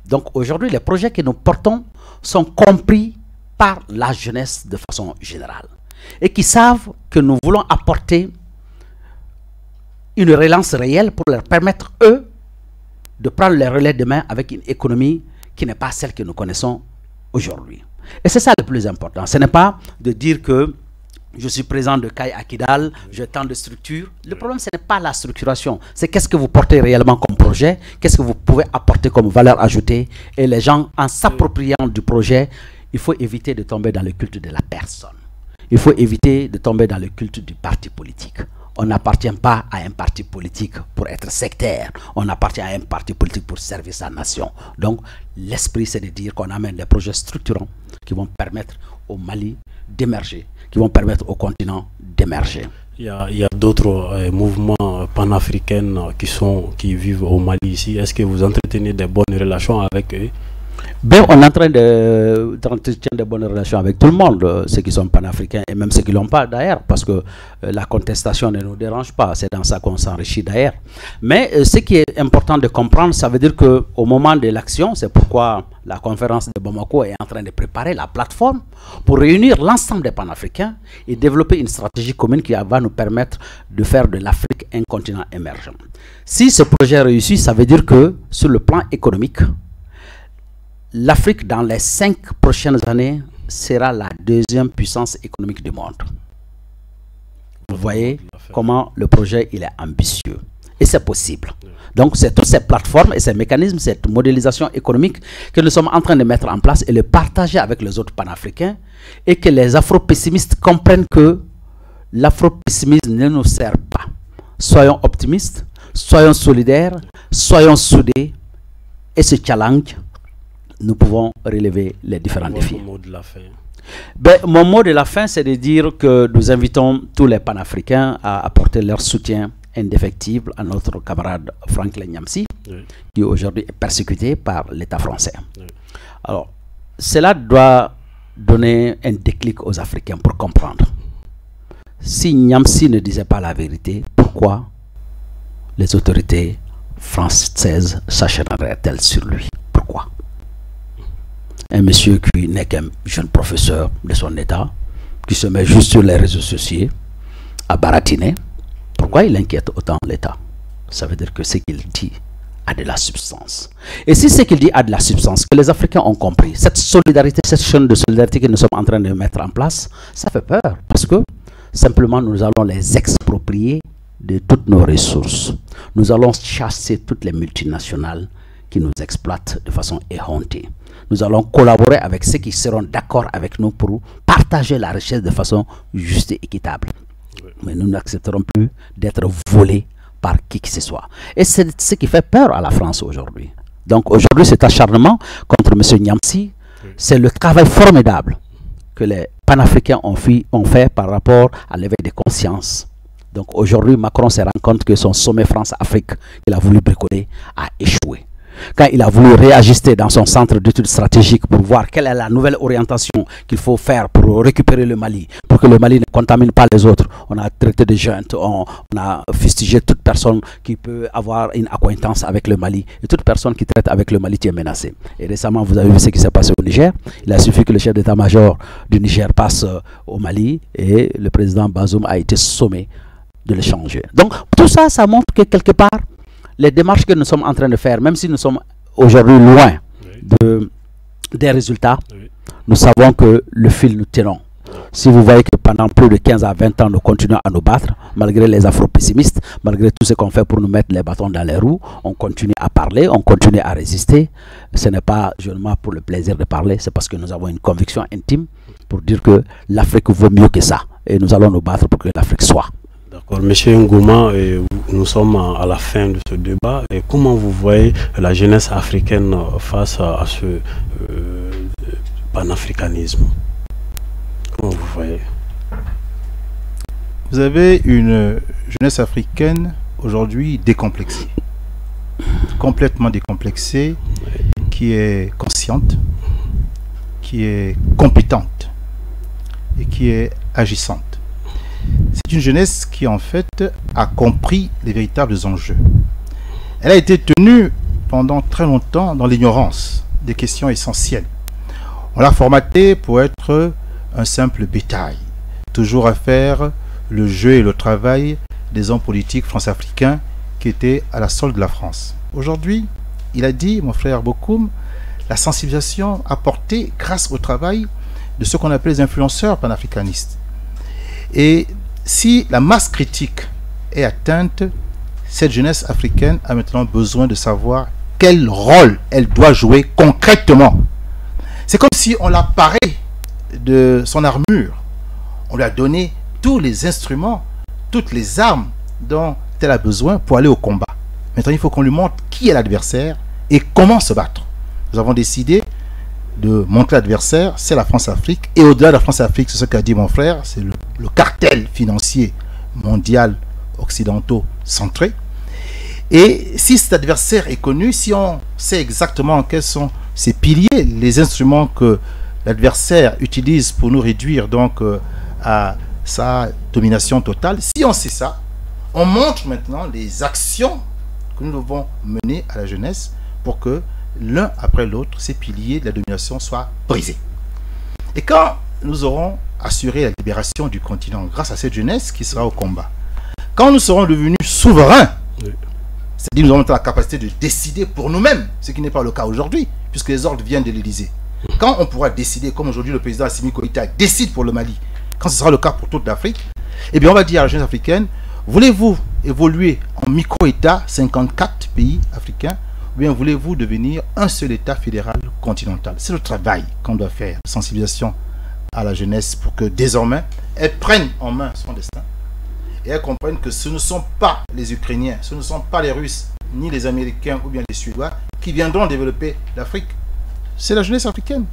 Donc aujourd'hui, les projets que nous portons sont compris par la jeunesse de façon générale et qui savent que nous voulons apporter une relance réelle pour leur permettre, eux, de prendre les relais demain avec une économie qui n'est pas celle que nous connaissons aujourd'hui. Et c'est ça le plus important. Ce n'est pas de dire que je suis président de CAI à Kidal, j'ai tant de structures. Le problème, ce n'est pas la structuration. C'est qu'est-ce que vous portez réellement comme projet, qu'est-ce que vous pouvez apporter comme valeur ajoutée. Et les gens, en s'appropriant du projet, il faut éviter de tomber dans le culte de la personne. Il faut éviter de tomber dans le culte du parti politique. On n'appartient pas à un parti politique pour être sectaire. On appartient à un parti politique pour servir sa nation. Donc, l'esprit, c'est de dire qu'on amène des projets structurants qui vont permettre au Mali d'émerger, qui vont permettre au continent d'émerger. Il y a d'autres mouvements panafricains qui vivent au Mali ici. Est-ce que vous entretenez des bonnes relations avec eux? Ben, on est en train d'entretenir de bonnes relations avec tout le monde, ceux qui sont panafricains et même ceux qui ne l'ont pas d'ailleurs, parce que la contestation ne nous dérange pas, c'est dans ça qu'on s'enrichit d'ailleurs. Mais ce qui est important de comprendre, ça veut dire qu'au moment de l'action, c'est pourquoi la conférence de Bamako est en train de préparer la plateforme pour réunir l'ensemble des panafricains et développer une stratégie commune qui va nous permettre de faire de l'Afrique un continent émergent. Si ce projet réussit, ça veut dire que sur le plan économique, l'Afrique, dans les 5 prochaines années, sera la deuxième puissance économique du monde. Vous voyez comment le projet il est ambitieux. Et c'est possible. Donc, c'est toutes ces plateformes et ces mécanismes, cette modélisation économique que nous sommes en train de mettre en place et le partager avec les autres panafricains et que les afro-pessimistes comprennent que l'afro-pessimisme ne nous sert pas. Soyons optimistes, soyons solidaires, soyons soudés et ce challenge, nous pouvons relever les différents défis. Mon mot de la fin. Mon mot de la fin, c'est de dire que nous invitons tous les panafricains à apporter leur soutien indéfectible à notre camarade Franklin Nyamsi, qui aujourd'hui est persécuté par l'État français. Alors, cela doit donner un déclic aux Africains pour comprendre. Si Nyamsi ne disait pas la vérité, pourquoi les autorités françaises s'acharneraient-elles sur lui? Pourquoi? Un monsieur qui n'est qu'un jeune professeur de son état, qui se met juste sur les réseaux sociaux à baratiner, pourquoi il inquiète autant l'État? Ça veut dire que ce qu'il dit a de la substance. Et si ce qu'il dit a de la substance, que les Africains ont compris, cette solidarité, cette chaîne de solidarité que nous sommes en train de mettre en place, ça fait peur, parce que simplement nous allons les exproprier de toutes nos ressources. Nous allons chasser toutes les multinationales qui nous exploitent de façon éhontée. Nous allons collaborer avec ceux qui seront d'accord avec nous pour partager la richesse de façon juste et équitable. Mais nous n'accepterons plus d'être volés par qui que ce soit. Et c'est ce qui fait peur à la France aujourd'hui. Donc aujourd'hui, cet acharnement contre M. Nyamsi, c'est le travail formidable que les panafricains ont fait par rapport à l'éveil des consciences. Donc aujourd'hui, Macron se rend compte que son sommet France-Afrique qu'il a voulu bricoler a échoué. quand il a voulu réajuster dans son centre d'études stratégiques pour voir quelle est la nouvelle orientation qu'il faut faire pour récupérer le Mali, pour que le Mali ne contamine pas les autres, on a traité de junte, on a fustigé toute personne qui peut avoir une acquaintance avec le Mali, et toute personne qui traite avec le Mali est menacée. Et récemment, vous avez vu ce qui s'est passé au Niger. Il a suffi que le chef d'état-major du Niger passe au Mali et le président Bazoum a été sommé de le changer. Donc tout ça, ça montre que quelque part, les démarches que nous sommes en train de faire, même si nous sommes aujourd'hui loin des résultats, nous savons que le fil nous tenons. Si vous voyez que pendant plus de 15 à 20 ans, nous continuons à nous battre, malgré les afro-pessimistes, malgré tout ce qu'on fait pour nous mettre les bâtons dans les roues, on continue à parler, on continue à résister. Ce n'est pas seulement pour le plaisir de parler, c'est parce que nous avons une conviction intime pour dire que l'Afrique vaut mieux que ça. Et nous allons nous battre pour que l'Afrique soit. D'accord. Monsieur Ngouma, nous sommes à la fin de ce débat. Et comment vous voyez la jeunesse africaine face à ce panafricanisme? Comment vous voyez? Vous avez une jeunesse africaine aujourd'hui décomplexée, complètement décomplexée, qui est consciente, qui est compétente et qui est agissante. C'est une jeunesse qui en fait a compris les véritables enjeux. Elle a été tenue pendant très longtemps dans l'ignorance des questions essentielles. On l'a formatée pour être un simple bétail, toujours à faire le jeu et le travail des hommes politiques france-africains qui étaient à la solde de la France. Aujourd'hui, il a dit, mon frère Bokoum, la sensibilisation apportée grâce au travail de ce qu'on appelle les influenceurs panafricanistes. Et si la masse critique est atteinte, cette jeunesse africaine a maintenant besoin de savoir quel rôle elle doit jouer concrètement. C'est comme si on l'a paré de son armure. On lui a donné tous les instruments, toutes les armes dont elle a besoin pour aller au combat. Maintenant, il faut qu'on lui montre qui est l'adversaire et comment se battre. Nous avons décidé de montrer l'adversaire, c'est la France-Afrique. Et au-delà de la France-Afrique, c'est ce qu'a dit mon frère, c'est le cartel financier mondial occidentaux centré. Et si cet adversaire est connu, si on sait exactement quels sont ses piliers, les instruments que l'adversaire utilise pour nous réduire donc à sa domination totale, si on sait ça, on montre maintenant les actions que nous devons mener à la jeunesse pour que l'un après l'autre, ces piliers de la domination soient brisés. Et quand nous aurons assuré la libération du continent grâce à cette jeunesse qui sera au combat, quand nous serons devenus souverains, c'est-à-dire nous aurons la capacité de décider pour nous-mêmes, ce qui n'est pas le cas aujourd'hui, puisque les ordres viennent de l'Élysée. Quand on pourra décider, comme aujourd'hui le président Assimi Goïta décide pour le Mali, quand ce sera le cas pour toute l'Afrique, eh bien on va dire à la jeunesse africaine, voulez-vous évoluer en micro-État, 54 pays africains, ou bien voulez-vous devenir un seul État fédéral continental? C'est le travail qu'on doit faire, sensibilisation à la jeunesse pour que désormais, elle prenne en main son destin et elle comprenne que ce ne sont pas les Ukrainiens, ce ne sont pas les Russes, ni les Américains ou bien les Suédois qui viendront développer l'Afrique. C'est la jeunesse africaine.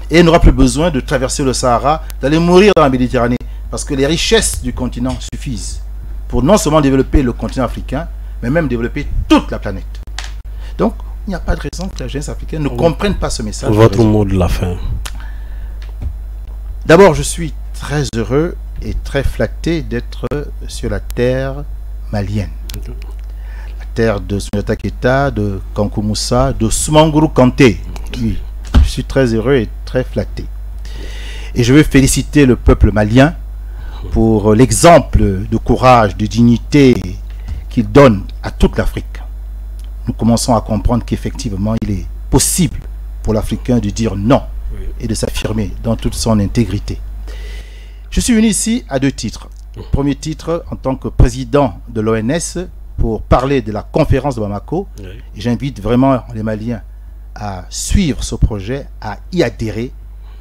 Et elle n'aura plus besoin de traverser le Sahara, d'aller mourir dans la Méditerranée, parce que les richesses du continent suffisent pour non seulement développer le continent africain, mais même développer toute la planète. Donc, il n'y a pas de raison que la jeunesse africaine ne comprenne pas ce message. Votre mot de la fin. D'abord, je suis très heureux et très flatté d'être sur la terre malienne. La terre de Soundiata Keita, de Kankou Moussa, de Soumangourou Kanté. Oui, je suis très heureux et très flatté. Et je veux féliciter le peuple malien pour l'exemple de courage, de dignité qu'il donne à toute l'Afrique. Nous commençons à comprendre qu'effectivement, il est possible pour l'Africain de dire non et de s'affirmer dans toute son intégrité. Je suis venu ici à deux titres. Premier titre, en tant que président de l'ONS, pour parler de la conférence de Bamako. Et j'invite vraiment les Maliens à suivre ce projet, à y adhérer,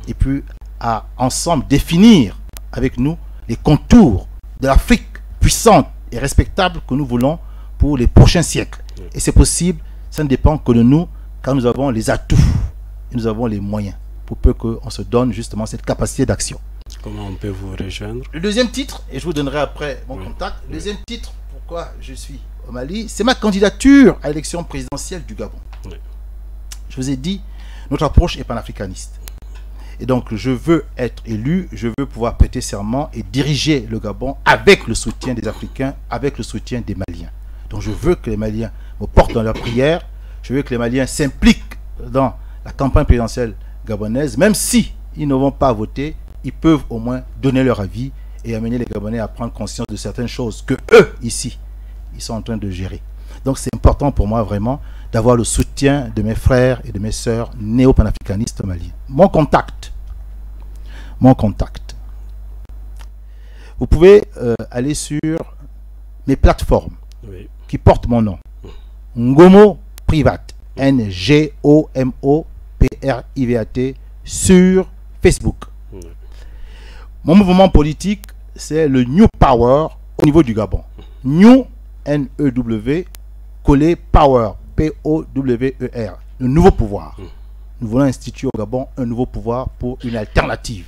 et puis à ensemble définir avec nous les contours de l'Afrique puissante et respectable que nous voulons pour les prochains siècles. Et c'est possible, ça ne dépend que de nous, car nous avons les atouts et nous avons les moyens pour peu qu'on se donne justement cette capacité d'action. Comment on peut vous rejoindre? Le deuxième titre, et je vous donnerai après mon contact, le deuxième titre, pourquoi je suis au Mali, c'est ma candidature à l'élection présidentielle du Gabon. Je vous ai dit, notre approche est panafricaniste. Et donc, je veux être élu, je veux pouvoir prêter serment et diriger le Gabon avec le soutien des Africains, avec le soutien des Maliens. Donc, je veux que les Maliens me portent dans leurs prières, je veux que les Maliens s'impliquent dans la campagne présidentielle gabonaise, même si ils ne vont pas voter, ils peuvent au moins donner leur avis et amener les Gabonais à prendre conscience de certaines choses que eux, ici, ils sont en train de gérer. Donc, c'est important pour moi, vraiment, d'avoir le soutien de mes frères et de mes sœurs néo-panafricanistes maliens. Mon contact. Vous pouvez aller sur mes plateformes qui portent mon nom. Ngomo Privat. N-G-O-M-O-P-R-I-V-A-T sur Facebook. Mon mouvement politique, c'est le New Power au niveau du Gabon. New, N-E-W, collé Power, P-O-W-E-R. Le nouveau pouvoir. Nous voulons instituer au Gabon un nouveau pouvoir pour une alternative.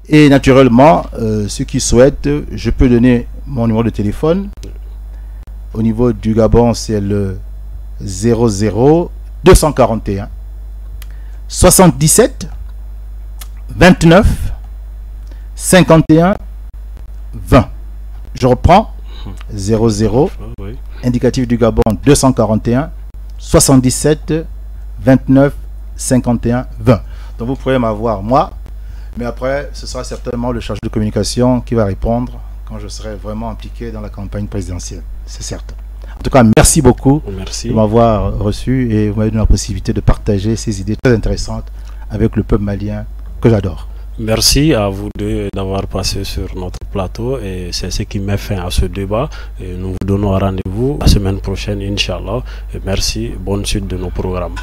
Et naturellement, ceux qui souhaitent, je peux donner mon numéro de téléphone. Au niveau du Gabon, c'est le 00 241 77 29 51 20. Je reprends. 00 indicatif du Gabon 241 77 29 51 20. Donc vous pourrez m'avoir moi, mais après ce sera certainement le chargé de communication qui va répondre quand je serai vraiment impliqué dans la campagne présidentielle, c'est certain. En tout cas, merci beaucoup de m'avoir reçu et vous m'avez donné la possibilité de partager ces idées très intéressantes avec le peuple malien que j'adore. Merci à vous deux d'avoir passé sur notre plateau et c'est ce qui met fin à ce débat. Et nous vous donnons rendez-vous la semaine prochaine, Inch'Allah. Et merci, bonne suite de nos programmes.